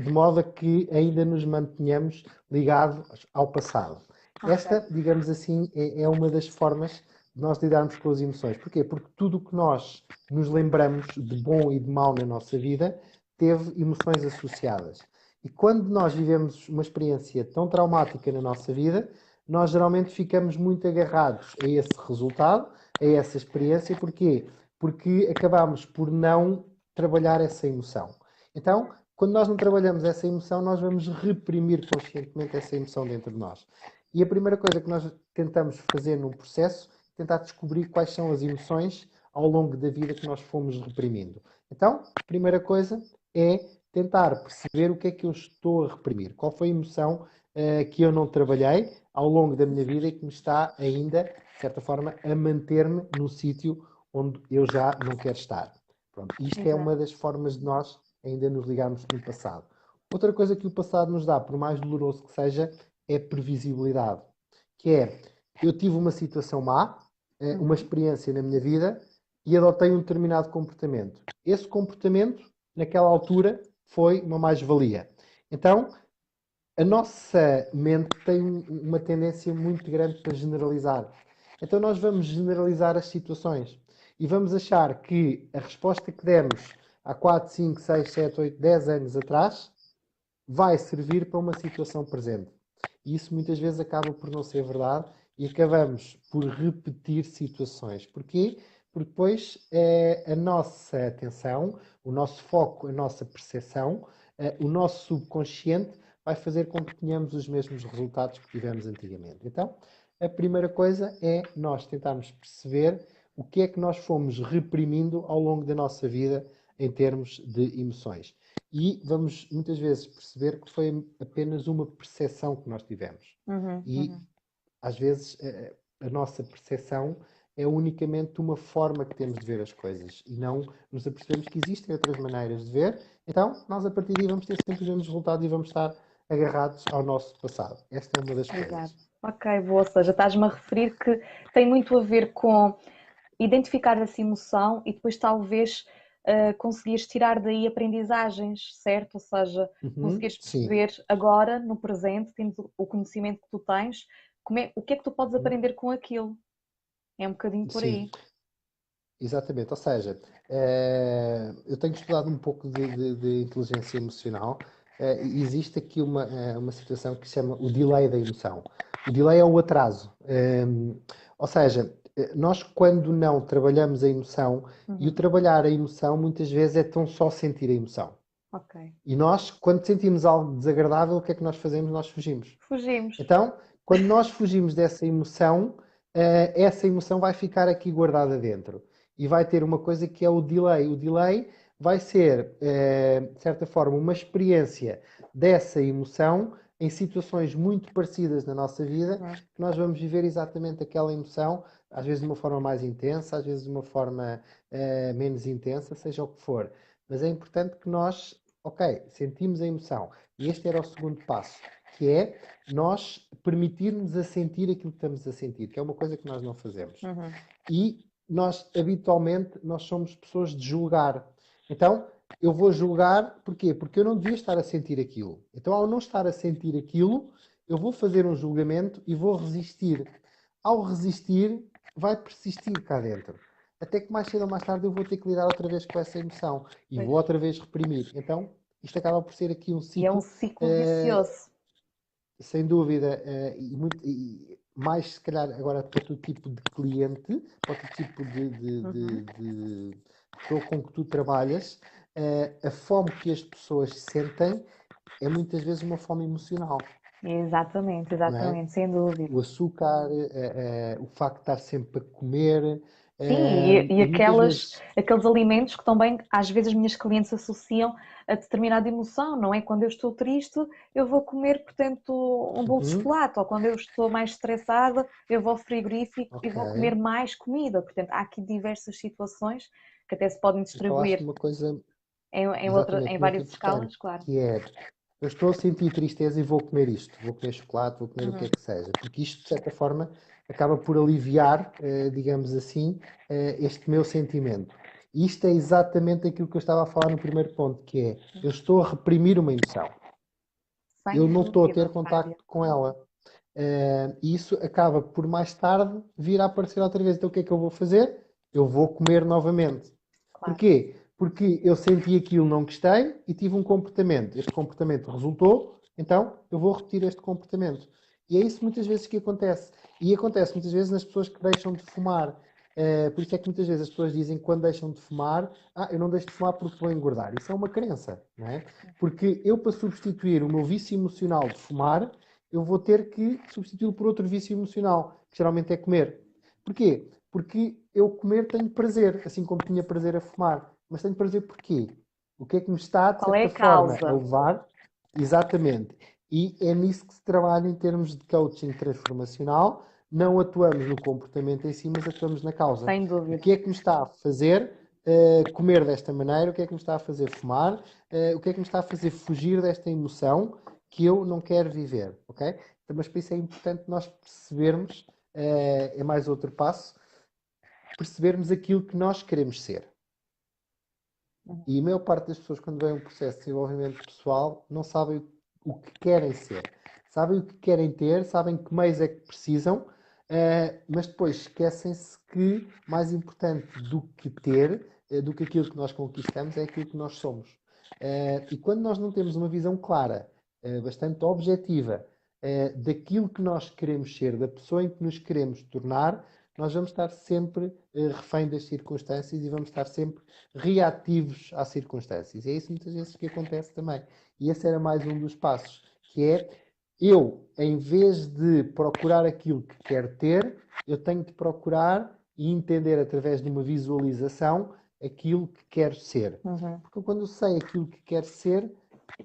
de modo a que ainda nos mantenhamos ligados ao passado. Esta, Ok. digamos assim, é uma das formas de nós lidarmos com as emoções. Porquê? Porque tudo o que nós nos lembramos de bom e de mau na nossa vida teve emoções associadas. E quando nós vivemos uma experiência tão traumática na nossa vida, nós geralmente ficamos muito agarrados a esse resultado a essa experiência. Porquê? Porque acabamos por não trabalhar essa emoção. Então, quando nós não trabalhamos essa emoção, nós vamos reprimir conscientemente essa emoção dentro de nós. E a primeira coisa que nós tentamos fazer num processo é tentar descobrir quais são as emoções ao longo da vida que nós fomos reprimindo. Então, a primeira coisa é tentar perceber o que é que eu estou a reprimir. Qual foi a emoção que eu não trabalhei ao longo da minha vida e que me está ainda, de certa forma, a manter-me num sítio onde eu já não quero estar. Pronto, isto é uma das formas de nós ainda nos ligarmos no passado. Outra coisa que o passado nos dá, por mais doloroso que seja, é previsibilidade. Que é, eu tive uma situação má, uma experiência na minha vida e adotei um determinado comportamento. Esse comportamento, naquela altura, foi uma mais-valia. Então, a nossa mente tem uma tendência muito grande para generalizar. Então nós vamos generalizar as situações e vamos achar que a resposta que demos há 4, 5, 6, 7, 8, 10 anos atrás vai servir para uma situação presente. E isso muitas vezes acaba por não ser verdade e acabamos por repetir situações. Porquê? Porque depois a nossa atenção, o nosso foco, a nossa percepção, o nosso subconsciente vai fazer com que tenhamos os mesmos resultados que tivemos antigamente. Então, a primeira coisa é nós tentarmos perceber o que é que nós fomos reprimindo ao longo da nossa vida em termos de emoções. E vamos muitas vezes perceber que foi apenas uma percepção que nós tivemos. E às vezes a nossa percepção é unicamente uma forma que temos de ver as coisas e não nos apercebemos que existem outras maneiras de ver. Então, nós a partir daí vamos ter sempre os mesmos resultados e vamos estar agarrados ao nosso passado. Esta é uma das coisas. Ok, boa. Ou seja, estás-me a referir que tem muito a ver com identificar essa emoção e depois talvez conseguires tirar daí aprendizagens, certo? Ou seja, conseguires Sim. perceber agora, no presente, tendo o conhecimento que tu tens, o que é que tu podes aprender com aquilo. É um bocadinho por Sim. aí. Exatamente, ou seja, eu tenho estudado um pouco de inteligência emocional e existe aqui uma situação que se chama o delay da emoção. O delay é o atraso. Ou seja, nós quando não trabalhamos a emoção, e o trabalhar a emoção muitas vezes é tão só sentir a emoção. Ok. E nós, quando sentimos algo desagradável, o que é que nós fazemos? Nós fugimos. Fugimos. Então, quando nós fugimos dessa emoção, essa emoção vai ficar aqui guardada dentro. E vai ter uma coisa que é o delay. O delay vai ser, de certa forma, uma experiência dessa emoção em situações muito parecidas na nossa vida, que nós vamos viver exatamente aquela emoção, às vezes de uma forma mais intensa, às vezes de uma forma menos intensa, seja o que for. Mas é importante que nós, ok, sentimos a emoção. E este era o segundo passo, que é nós permitirmos a sentir aquilo que estamos a sentir, que é uma coisa que nós não fazemos. E nós, habitualmente, nós somos pessoas de julgar. Então, eu vou julgar, porquê? Porque eu não devia estar a sentir aquilo. Então, ao não estar a sentir aquilo, eu vou fazer um julgamento e vou resistir. Ao resistir, vai persistir cá dentro. Até que mais cedo ou mais tarde eu vou ter que lidar outra vez com essa emoção e vou outra vez reprimir. Então, isto acaba por ser aqui um E é um ciclo ciclo vicioso. sem dúvida, e mais se calhar agora para o teu tipo de cliente, para o teu tipo de pessoa com que tu trabalhas, a fome que as pessoas sentem é muitas vezes uma fome emocional, Exatamente, não é? exatamente, sem dúvida. O açúcar, o facto de estar sempre a comer, Sim, e e muitas vezes. aqueles alimentos que também às vezes as minhas clientes associam a determinada emoção, não é? Quando eu estou triste, eu vou comer, portanto, um bolo de Uhum, chocolate, ou quando eu estou mais estressada, eu vou ao frigorífico e ok. vou comer mais comida. Portanto, há aqui diversas situações que até se podem E falaste de distribuir uma coisa em exatamente muito várias importante, escalas, claro. que é eu estou a sentir tristeza e vou comer isto, vou comer chocolate, vou comer o que é que seja, porque isto, de certa forma, acaba por aliviar, digamos assim, este meu sentimento. E isto é exatamente aquilo que eu estava a falar no primeiro ponto, que é eu estou a reprimir uma emoção, Sem eu não estou a dúvida, ter Fábio. contacto com ela. E isso acaba por mais tarde vir a aparecer outra vez. Então o que é que eu vou fazer? Eu vou comer novamente. Claro. Porquê? Porque eu senti aquilo, não gostei e tive um comportamento. Este comportamento resultou, então eu vou repetir este comportamento. E é isso muitas vezes que acontece. E acontece muitas vezes nas pessoas que deixam de fumar. Por isso é que muitas vezes as pessoas dizem que quando deixam de fumar, eu não deixo de fumar porque vou engordar. Isso é uma crença, não é? Porque eu, para substituir o meu vício emocional de fumar, eu vou ter que substituí-lo por outro vício emocional, que geralmente é comer. Porquê? Porque eu comer tenho prazer, assim como tinha prazer a fumar. Mas tenho prazer porquê? O que é que me está, de Qual é certa a forma, a causa? levar? Exatamente. E é nisso que se trabalha em termos de coaching transformacional. Não atuamos no comportamento em si, mas atuamos na causa. Sem O dúvida. que é que me está a fazer comer desta maneira? O que é que me está a fazer fumar? O que é que me está a fazer fugir desta emoção que eu não quero viver? Ok? Então, mas por isso é importante nós percebermos, é mais outro passo, percebermos aquilo que nós queremos ser. E a maior parte das pessoas, quando vem um processo de desenvolvimento pessoal, não sabem o que querem ser. Sabem o que querem ter, sabem que meios é que precisam, mas depois esquecem-se que mais importante do que ter, do que aquilo que nós conquistamos, é aquilo que nós somos. E quando nós não temos uma visão clara, bastante objetiva, daquilo que nós queremos ser, da pessoa em que nos queremos tornar, nós vamos estar sempre refém das circunstâncias e vamos estar sempre reativos às circunstâncias. E é isso muitas vezes que acontece também. E esse era mais um dos passos, que é eu, em vez de procurar aquilo que quero ter, eu tenho de procurar e entender através de uma visualização aquilo que quero ser. Uhum. Porque quando eu sei aquilo que quero ser,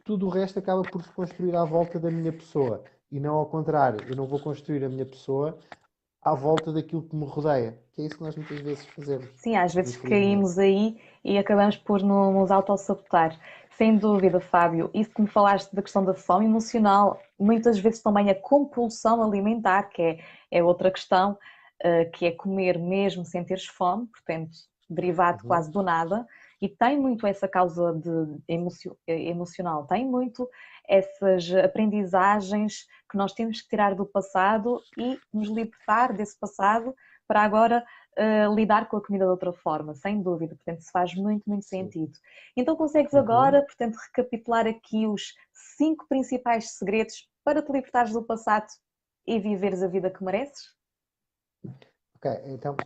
tudo o resto acaba por se construir à volta da minha pessoa. E não ao contrário, eu não vou construir a minha pessoa à volta daquilo que me rodeia. Que é isso que nós muitas vezes fazemos, Sim, às vezes infelizmente. caímos aí e acabamos por nos autossabotar. Sem dúvida, Fábio, isso que me falaste da questão da fome emocional, muitas vezes também a compulsão alimentar, é outra questão, que é comer mesmo sem teres fome, portanto, derivado Uhum. quase do nada, e tem muito essa causa emocional, tem muito essas aprendizagens que nós temos que tirar do passado e nos libertar desse passado para agora lidar com a comida de outra forma, sem dúvida, portanto, isso faz muito, muito Sim. sentido. Então, consegues Uhum. agora, portanto, recapitular aqui os 5 principais segredos para te libertares do passado e viveres a vida que mereces? Ok, então,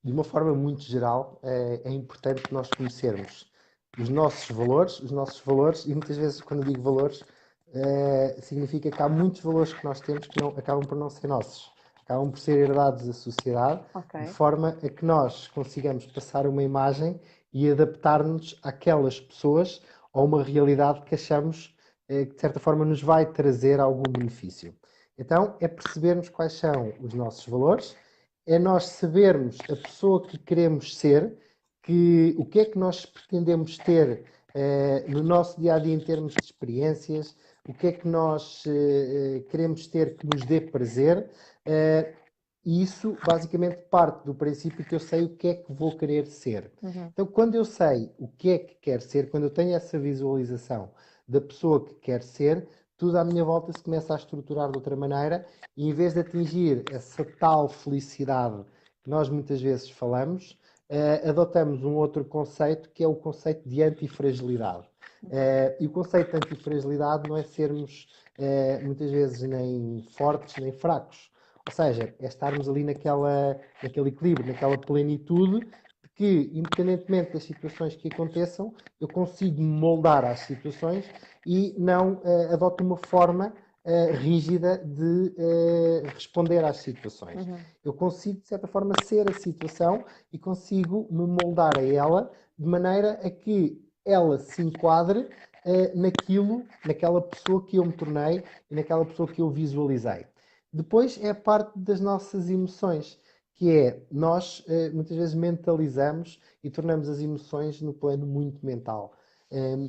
de uma forma muito geral, é importante nós conhecermos os nossos valores, e muitas vezes, quando eu digo valores, significa que há muitos valores que nós temos que não, acabam por não ser nossos, acabam por ser herdados da sociedade, Ok. de forma a que nós consigamos passar uma imagem e adaptar-nos àquelas pessoas ou uma realidade que achamos que, de certa forma, nos vai trazer algum benefício. Então, é percebermos quais são os nossos valores, é nós sabermos a pessoa que queremos ser, o que é que nós pretendemos ter no nosso dia a dia em termos de experiências, o que é que nós queremos ter que nos dê prazer. E isso basicamente parte do princípio que eu sei o que é que vou querer ser. Uhum. Então, quando eu sei o que é que quero ser, quando eu tenho essa visualização da pessoa que quer ser, tudo à minha volta se começa a estruturar de outra maneira e em vez de atingir essa tal felicidade que nós muitas vezes falamos, adotamos um outro conceito que é o conceito de antifragilidade. E o conceito de antifragilidade não é sermos muitas vezes nem fortes nem fracos. Ou seja, é estarmos ali naquele equilíbrio, naquela plenitude de que, independentemente das situações que aconteçam, eu consigo me moldar às situações e não adoto uma forma rígida de responder às situações. Uhum. Eu consigo, de certa forma, ser a situação e consigo me moldar a ela de maneira a que ela se enquadre naquela pessoa que eu me tornei e naquela pessoa que eu visualizei. Depois é a parte das nossas emoções, que é nós muitas vezes mentalizamos e tornamos as emoções no plano muito mental.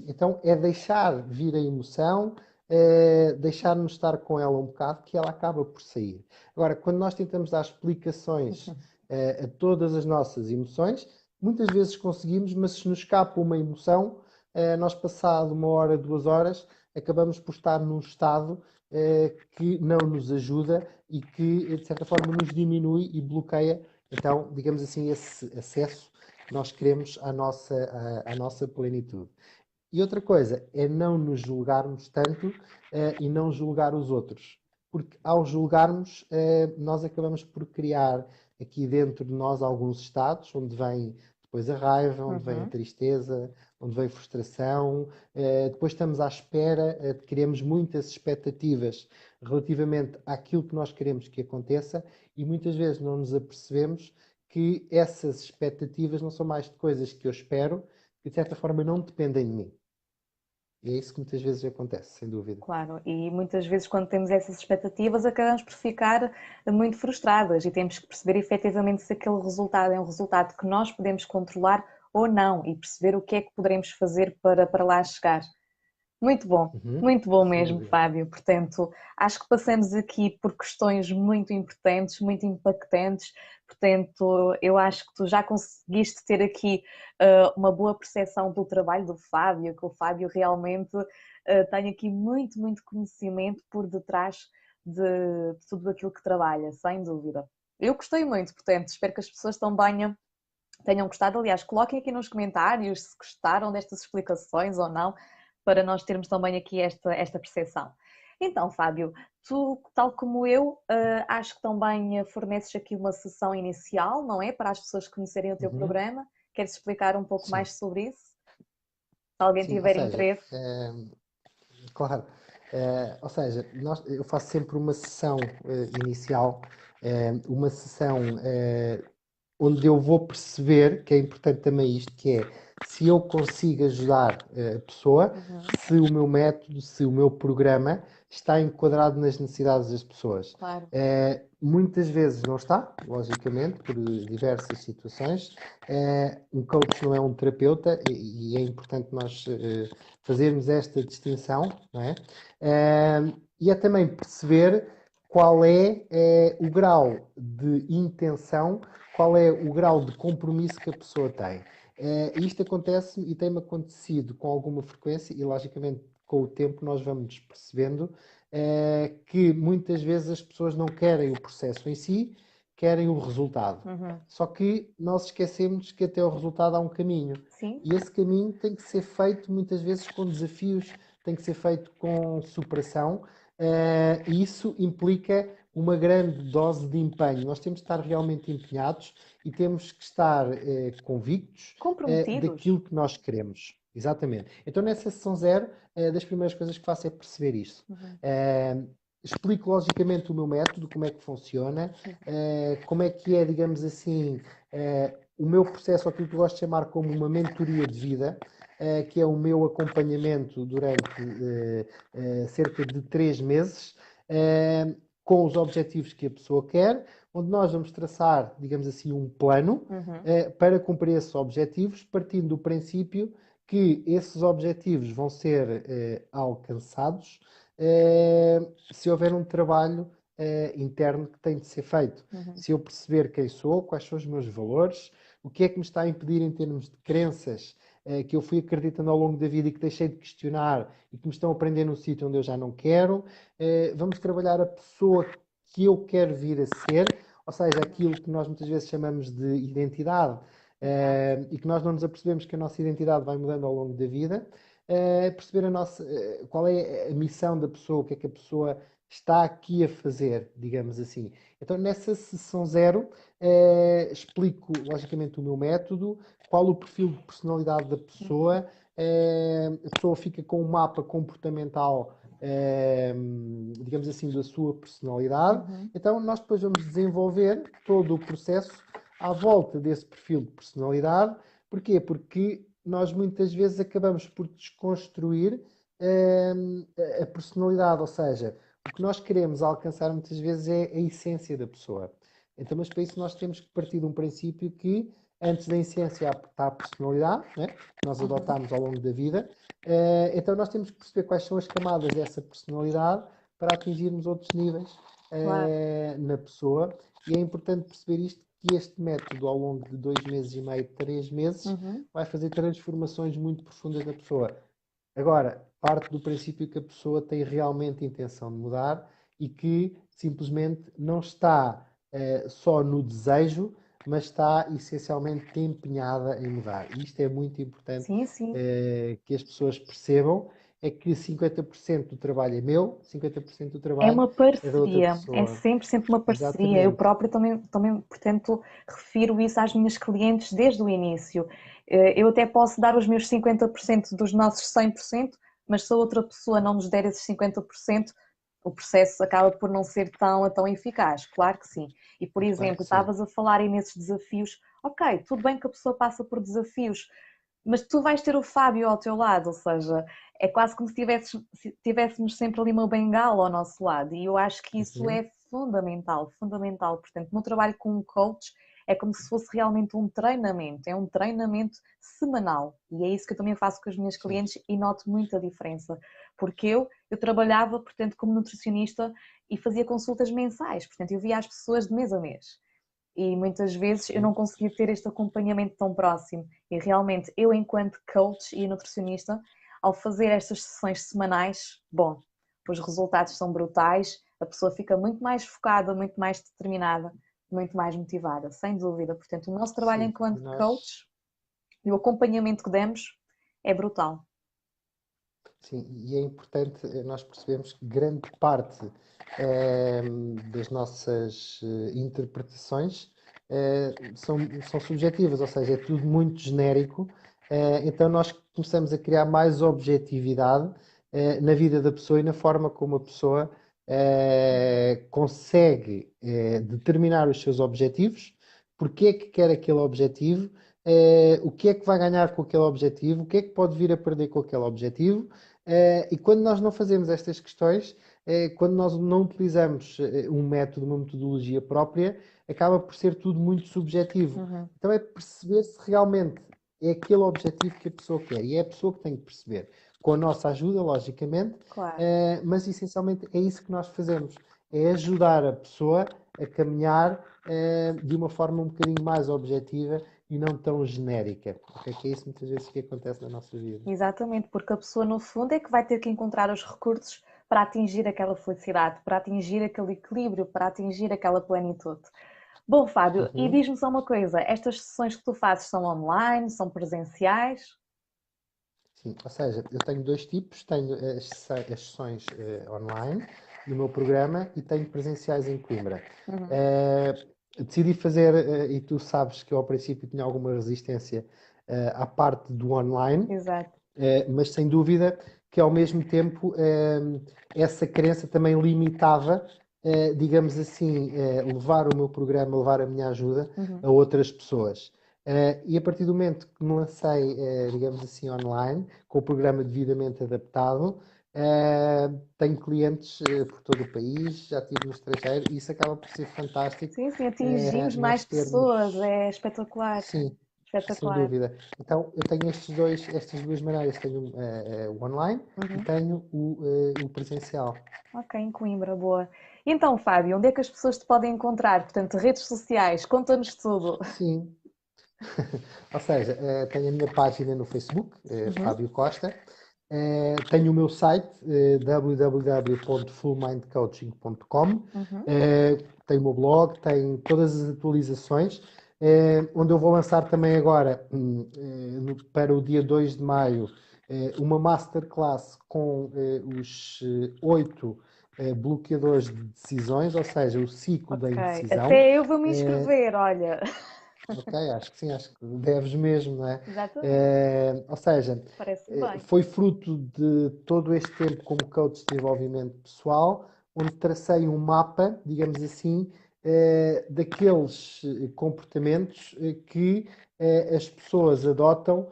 Então é deixar vir a emoção, deixar-nos estar com ela um bocado, que ela acaba por sair. Agora, quando nós tentamos dar explicações a todas as nossas emoções, muitas vezes conseguimos, mas se nos escapa uma emoção, nós passado 1 hora, 2 horas, acabamos por estar num estado que não nos ajuda e que, de certa forma, nos diminui e bloqueia, então, digamos assim, esse acesso que nós queremos à nossa plenitude. E outra coisa é não nos julgarmos tanto e não julgar os outros. Porque ao julgarmos, nós acabamos por criar aqui dentro de nós alguns estados, onde vem depois a raiva, onde vem a Uhum. tristeza, onde vem a frustração. Depois estamos à espera, criamos muitas expectativas relativamente àquilo que nós queremos que aconteça e muitas vezes não nos apercebemos que essas expectativas não são mais de coisas que eu espero, que de certa forma não dependem de mim. E é isso que muitas vezes acontece, sem dúvida. Claro, e muitas vezes quando temos essas expectativas acabamos por ficar muito frustradas e temos que perceber efetivamente se aquele resultado é um resultado que nós podemos controlar ou não e perceber o que é que poderemos fazer para lá chegar. Uhum, muito bom sem mesmo, dúvida. Fábio. Portanto, acho que passamos aqui por questões muito importantes, muito impactantes. Portanto, eu acho que tu já conseguiste ter aqui uma boa percepção do trabalho do Fábio, que o Fábio realmente tem aqui muito, muito conhecimento por detrás de tudo aquilo que trabalha, sem dúvida. Eu gostei muito, portanto, espero que as pessoas também tenham gostado. Aliás, coloquem aqui nos comentários se gostaram destas explicações ou não, para nós termos também aqui esta percepção. Então, Fábio, tu, tal como eu, acho que também forneces aqui uma sessão inicial, não é? Para as pessoas conhecerem o teu Uhum, programa. Queres explicar um pouco sim, mais sobre isso? Se alguém sim, ou tiver seja, interesse. claro, ou seja, eu faço sempre uma sessão inicial, uma sessão onde eu vou perceber, que é importante também isto, que é se eu consigo ajudar a pessoa, Uhum, se o meu método, se o meu programa está enquadrado nas necessidades das pessoas. claro. Muitas vezes não está, logicamente, por diversas situações. Um coach não é um terapeuta e é importante nós fazermos esta distinção, não é? E é também perceber qual é o grau de intenção, qual é o grau de compromisso que a pessoa tem. Isto acontece e tem-me acontecido com alguma frequência e, logicamente, com o tempo nós vamos percebendo que muitas vezes as pessoas não querem o processo em si, querem o resultado. Uhum. Só que nós esquecemos que até o resultado há um caminho. Sim, E esse caminho tem que ser feito muitas vezes com desafios, tem que ser feito com superação, e isso implica uma grande dose de empenho. Nós temos que estar realmente empenhados e temos que estar convictos comprometidos. daquilo que nós queremos. Exatamente. Então, nessa sessão zero, das primeiras coisas que faço é perceber isso. Uhum. Explico logicamente o meu método, como é que funciona, como é que é, digamos assim, o meu processo, aquilo que eu gosto de chamar como uma mentoria de vida, que é o meu acompanhamento durante cerca de 3 meses, com os objetivos que a pessoa quer, onde nós vamos traçar, digamos assim, um plano Uhum. para cumprir esses objetivos, partindo do princípio que esses objetivos vão ser alcançados se houver um trabalho interno que tem de ser feito. Uhum. Se eu perceber quem sou, quais são os meus valores, o que é que me está a impedir em termos de crenças que eu fui acreditando ao longo da vida e que deixei de questionar e que me estão a prender num sítio onde eu já não quero. Vamos trabalhar a pessoa que eu quero vir a ser, ou seja, aquilo que nós muitas vezes chamamos de identidade, Exato. e que nós não nos apercebemos que a nossa identidade vai mudando ao longo da vida. Perceber qual é a missão da pessoa, o que é que a pessoa está aqui a fazer, digamos assim. Então, nessa sessão zero, explico logicamente o meu método, qual o perfil de personalidade da Uhum. pessoa. A pessoa fica com um mapa comportamental, digamos assim, da sua personalidade. Uhum. Então, nós depois vamos desenvolver todo o processo à volta desse perfil de personalidade. Porquê? Porque nós muitas vezes acabamos por desconstruir a personalidade, ou seja, o que nós queremos alcançar muitas vezes é a essência da pessoa. Então, mas para isso nós temos que partir de um princípio que antes da essência está a personalidade, né? Que nós Uhum. adotamos ao longo da vida. Então nós temos que perceber quais são as camadas dessa personalidade para atingirmos outros níveis Claro. na pessoa. E é importante perceber isto, que este método ao longo de 2 meses e meio, 3 meses, Uhum. vai fazer transformações muito profundas na pessoa. Agora, parte do princípio que a pessoa tem realmente intenção de mudar e que simplesmente não está só no desejo, mas está essencialmente empenhada em mudar. E isto é muito importante Sim, sim. que as pessoas percebam é que 50% do trabalho é meu, 50% do É trabalho uma é da outra parceria, é pessoa. sempre uma parceria. Eu Exatamente. própria também, portanto, refiro isso às minhas clientes desde o início. Eu até posso dar os meus 50% dos nossos 100%, mas se a outra pessoa não nos der esses 50%, o processo acaba por não ser tão eficaz. Claro que sim. E, por Claro exemplo, que sim. estavas a falar aí nesses desafios. Ok, tudo bem que a pessoa passa por desafios, mas tu vais ter o Fábio ao teu lado, ou seja, é quase como se tivéssemos sempre ali uma bengala ao nosso lado, e eu acho que isso Uhum. é fundamental, fundamental. Portanto, o meu trabalho com um coach é como se fosse realmente um treinamento, é um treinamento semanal, e é isso que eu também faço com as minhas Sim. clientes e noto muita diferença, porque eu trabalhava, portanto, como nutricionista e fazia consultas mensais, portanto, eu via as pessoas de mês a mês. E muitas vezes eu não Sim. conseguia ter este acompanhamento tão próximo. E realmente eu, enquanto coach e nutricionista, ao fazer estas sessões semanais, bom, os resultados são brutais, a pessoa fica muito mais focada, muito mais determinada, muito mais motivada, sem dúvida. Portanto, o nosso trabalho Sim. E enquanto nós. coach e o acompanhamento que demos é brutal. Sim, e é importante nós percebemos que grande parte das nossas interpretações são subjetivas, ou seja, é tudo muito genérico. Então nós começamos a criar mais objetividade na vida da pessoa e na forma como a pessoa consegue determinar os seus objetivos, porque é que quer aquele objetivo, o que é que vai ganhar com aquele objetivo, o que é que pode vir a perder com aquele objetivo. E quando nós não fazemos estas questões, quando nós não utilizamos um método, uma metodologia própria, acaba por ser tudo muito subjetivo. Uhum, Então é perceber se realmente é aquele objetivo que a pessoa quer. E é a pessoa que tem que perceber. Com a nossa ajuda, logicamente, claro. mas essencialmente é isso que nós fazemos. É ajudar a pessoa a caminhar de uma forma um bocadinho mais objetiva e não tão genérica. Porque é que é isso muitas vezes que acontece na nossa vida. Exatamente, porque a pessoa, no fundo, é que vai ter que encontrar os recursos para atingir aquela felicidade, para atingir aquele equilíbrio, para atingir aquela plenitude. Bom, Fábio, e Uhum. diz-me só uma coisa: estas sessões que tu fazes são online, são presenciais? Sim, ou seja, eu tenho dois tipos, tenho as sessões online do meu programa e tenho presenciais em Coimbra. Uhum, Eh, Decidi fazer, e tu sabes que eu ao princípio tinha alguma resistência à parte do online, exato. mas sem dúvida que ao mesmo tempo essa crença também limitava, digamos assim, levar o meu programa, levar a minha ajuda Uhum, a outras pessoas. E a partir do momento que me lancei, digamos assim, online, com o programa devidamente adaptado, tenho clientes por todo o país, já estive no estrangeiro e isso acaba por ser fantástico. sim, sim, atingimos Nós mais pessoas, termos, é espetacular, sim, sem espetacular. dúvida. Então, eu tenho estas duas maneiras. Tenho o online e Uhum. tenho o presencial. Ok, em Coimbra, boa. E então, Fábio, onde é que as pessoas te podem encontrar? Portanto, redes sociais, conta-nos tudo. Sim. Ou seja, tenho a minha página no Facebook, Uhum, Fábio Costa. Tenho o meu site, www.fullmindcoaching.com. uhum. Tenho o meu blog, tenho todas as atualizações, onde eu vou lançar também agora, para o dia 2 de maio, uma masterclass com os 8 bloqueadores de decisões, ou seja, o ciclo da Ok, indecisão. até eu vou me Eh, inscrever, olha. Ok, acho que sim, acho que deves mesmo, não é? Exatamente, Ou seja, parece-me bem. foi fruto de todo este tempo como coach de desenvolvimento pessoal, onde tracei um mapa, digamos assim, daqueles comportamentos que as pessoas adotam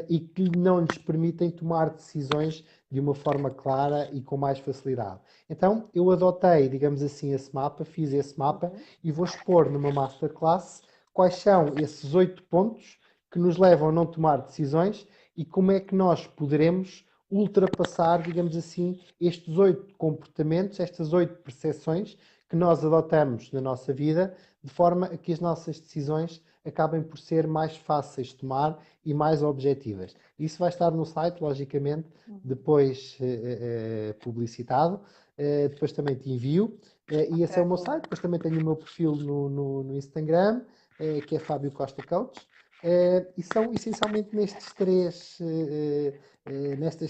e que não lhes permitem tomar decisões de uma forma clara e com mais facilidade. Então, eu adotei, digamos assim, esse mapa, fiz esse mapa Uhum. e vou expor numa masterclass quais são esses 8 pontos que nos levam a não tomar decisões e como é que nós poderemos ultrapassar, digamos assim, estes 8 comportamentos, estas 8 percepções que nós adotamos na nossa vida, de forma a que as nossas decisões acabem por ser mais fáceis de tomar e mais objetivas. Isso vai estar no site, logicamente, Uhum. depois publicitado. Depois também te envio. E Ok, esse é o meu boa. site. Depois também tenho o meu perfil no Instagram, que é Fábio Costa Coach. E são essencialmente nestas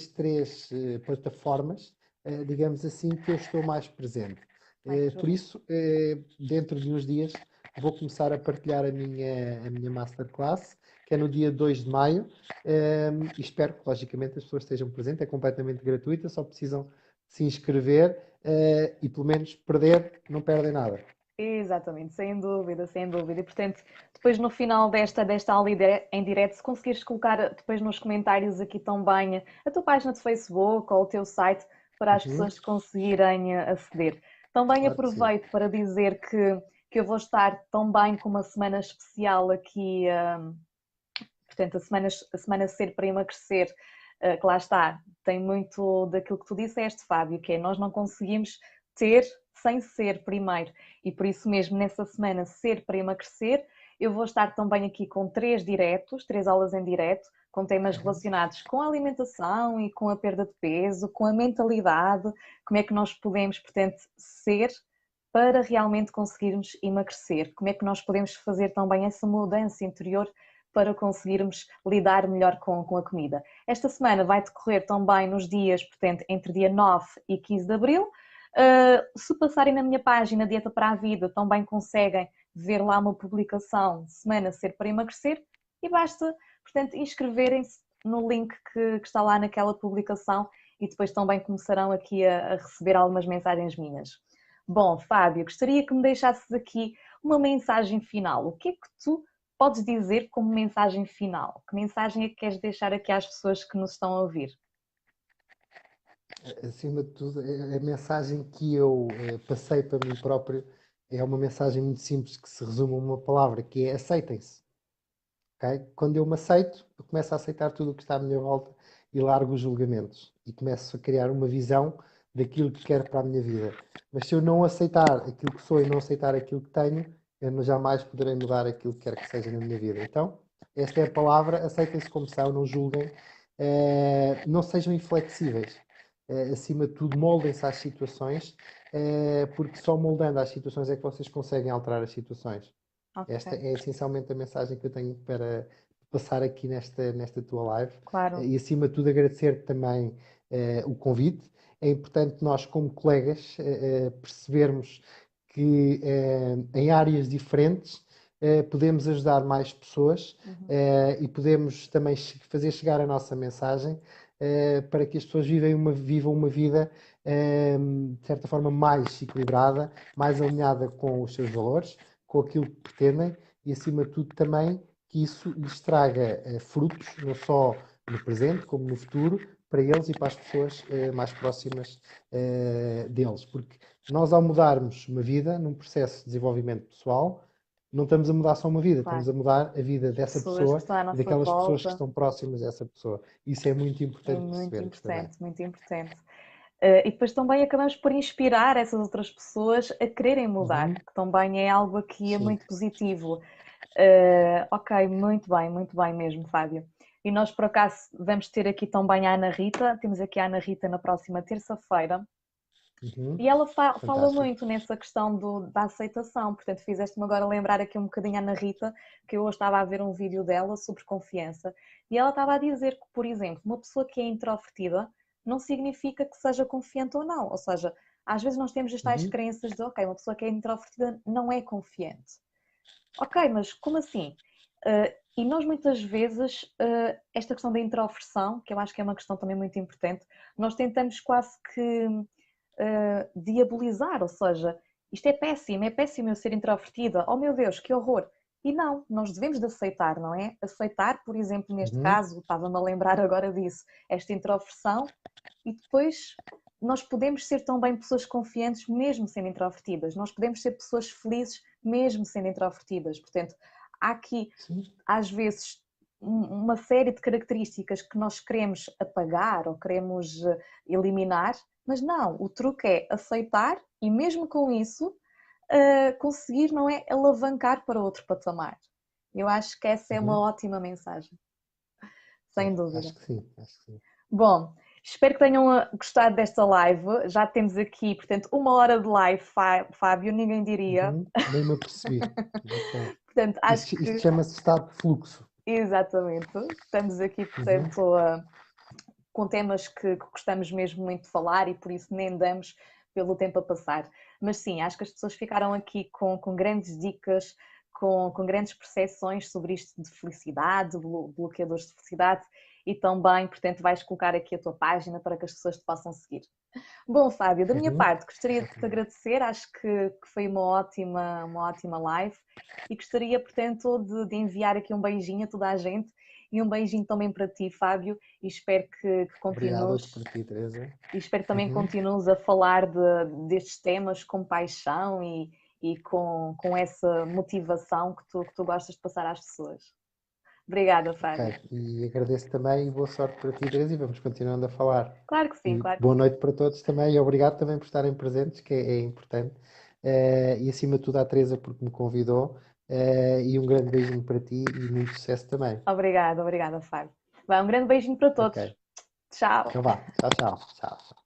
três plataformas, digamos assim, que eu estou mais presente. Ai, que Por jogo. isso, dentro de uns dias, vou começar a partilhar a minha masterclass, que é no dia 2 de maio, e espero que, logicamente, as pessoas estejam presentes. É completamente gratuita, só precisam se inscrever, e, pelo menos, perder, não perdem nada. Exatamente, sem dúvida, sem dúvida. E portanto, depois no final desta aula em direto, se conseguires colocar depois nos comentários aqui também a tua página de Facebook ou o teu site para as Uhum, pessoas conseguirem aceder. Também claro que sim. aproveito para dizer que eu vou estar também com uma semana especial aqui, portanto, a semana Ser para Emagrecer, que lá está, tem muito daquilo que tu disseste, Fábio, que é nós não conseguimos ter sem ser primeiro. E por isso mesmo, nessa semana Ser para Emagrecer, eu vou estar também aqui com 3 diretos, 3 aulas em direto, com temas Uhum. relacionados com a alimentação e com a perda de peso, com a mentalidade, como é que nós podemos, portanto, ser para realmente conseguirmos emagrecer, como é que nós podemos fazer também essa mudança interior para conseguirmos lidar melhor com a comida. Esta semana vai decorrer também nos dias, portanto, entre dia 9 e 15 de abril. Se passarem na minha página Dieta para a Vida, também conseguem ver lá uma publicação Semana Ser para Emagrecer e basta, portanto, inscreverem-se no link que está lá naquela publicação e depois também começarão aqui a receber algumas mensagens minhas. Bom, Fábio, gostaria que me deixasses aqui uma mensagem final. O que é que tu podes dizer como mensagem final? Que mensagem é que queres deixar aqui às pessoas que nos estão a ouvir? Acima de tudo, a mensagem que eu passei para mim próprio é uma mensagem muito simples que se resume a uma palavra, que é aceitem-se. Ok? Quando eu me aceito, eu começo a aceitar tudo o que está à minha volta e largo os julgamentos e começo a criar uma visão daquilo que quero para a minha vida. Mas se eu não aceitar aquilo que sou e não aceitar aquilo que tenho, eu jamais poderei mudar aquilo que quer que seja na minha vida. Então, esta é a palavra, aceitem-se como são, não julguem, não sejam inflexíveis. Acima de tudo, moldem-se às situações, porque só moldando às situações é que vocês conseguem alterar as situações. Esta Ok, é essencialmente a mensagem que eu tenho para passar aqui nesta tua live. claro. E acima de tudo agradecer também o convite. É importante nós, como colegas, percebermos que em áreas diferentes podemos ajudar mais pessoas Uhum. e podemos também fazer chegar a nossa mensagem para que as pessoas vivam uma vida de certa forma mais equilibrada, mais alinhada com os seus valores, com aquilo que pretendem e, acima de tudo, também que isso lhes traga frutos, não só no presente, como no futuro, para eles e para as pessoas mais próximas deles. Porque nós, ao mudarmos uma vida num processo de desenvolvimento pessoal, não estamos a mudar só uma vida, Claro. estamos a mudar a vida As dessa pessoas que pessoa estão à e nossa daquelas pessoas que volta estão próximas dessa pessoa. Isso é muito é importante muito percebermos também. importante, muito importante. E depois também acabamos por inspirar essas outras pessoas a quererem mudar, Uhum, que também é algo aqui sim. muito positivo. Ok, muito bem mesmo, Fábio. E nós, por acaso, vamos ter aqui também a Ana Rita, temos aqui a Ana Rita na próxima terça-feira, Uhum, e ela fala fantástico. muito nessa questão da aceitação. Portanto, fizeste-me agora lembrar aqui um bocadinho a Ana Rita, que eu hoje estava a ver um vídeo dela sobre confiança, e ela estava a dizer que, por exemplo, uma pessoa que é introvertida não significa que seja confiante ou não. Ou seja, às vezes nós temos as tais Uhum, crenças de, ok, uma pessoa que é introvertida não é confiante. Ok, mas como assim? E nós muitas vezes, esta questão da introversão, que eu acho que é uma questão também muito importante, nós tentamos quase que diabolizar, ou seja, isto é péssimo eu ser introvertida, oh meu Deus, que horror. E não, nós devemos de aceitar, não é? Aceitar, por exemplo, neste uhum, caso, estava-me a lembrar agora disso, esta introversão, e depois nós podemos ser também pessoas confiantes mesmo sendo introvertidas, nós podemos ser pessoas felizes mesmo sendo introvertidas. Portanto, há aqui, sim. às vezes, uma série de características que nós queremos apagar ou queremos eliminar, mas não, o truque é aceitar e mesmo com isso conseguir, não é, alavancar para outro patamar. Eu acho que essa é uma Uhum. ótima mensagem, sem dúvida. Acho que sim, acho que sim. Bom, espero que tenham gostado desta live. Já temos aqui, portanto, 1 hora de live, Fábio, ninguém diria. Uhum. Nem me apercebi. Ok. Portanto, acho Isto que chama-se estado de fluxo. Exatamente. Estamos aqui, Uhum, portanto, com temas que gostamos mesmo muito de falar e por isso nem damos pelo tempo a passar. Mas sim, acho que as pessoas ficaram aqui com grandes dicas, com grandes percepções sobre isto de felicidade, bloqueadores de felicidade e também, portanto, vais colocar aqui a tua página para que as pessoas te possam seguir. Bom, Fábio, da minha uhum. parte, gostaria de te Exatamente. agradecer, acho que foi uma ótima live e gostaria, portanto, de enviar aqui um beijinho a toda a gente e um beijinho também para ti, Fábio, e espero que Obrigado, outro para continues ti, Teresa. e espero que também Uhum. continues a falar destes temas com paixão e com essa motivação que tu gostas de passar às pessoas. Obrigada, Ok, Fábio. e agradeço também e boa sorte para ti, Teresa, e vamos continuando a falar. Claro que sim, E claro que boa sim. noite para todos também, e obrigado também por estarem presentes, que é importante. E acima de tudo à Teresa porque me convidou, e um grande beijinho para ti e muito sucesso também. Obrigada, obrigada, Fábio. Vai, um grande beijinho para Ok, todos. Tchau. então vá, tchau, tchau. Tchau.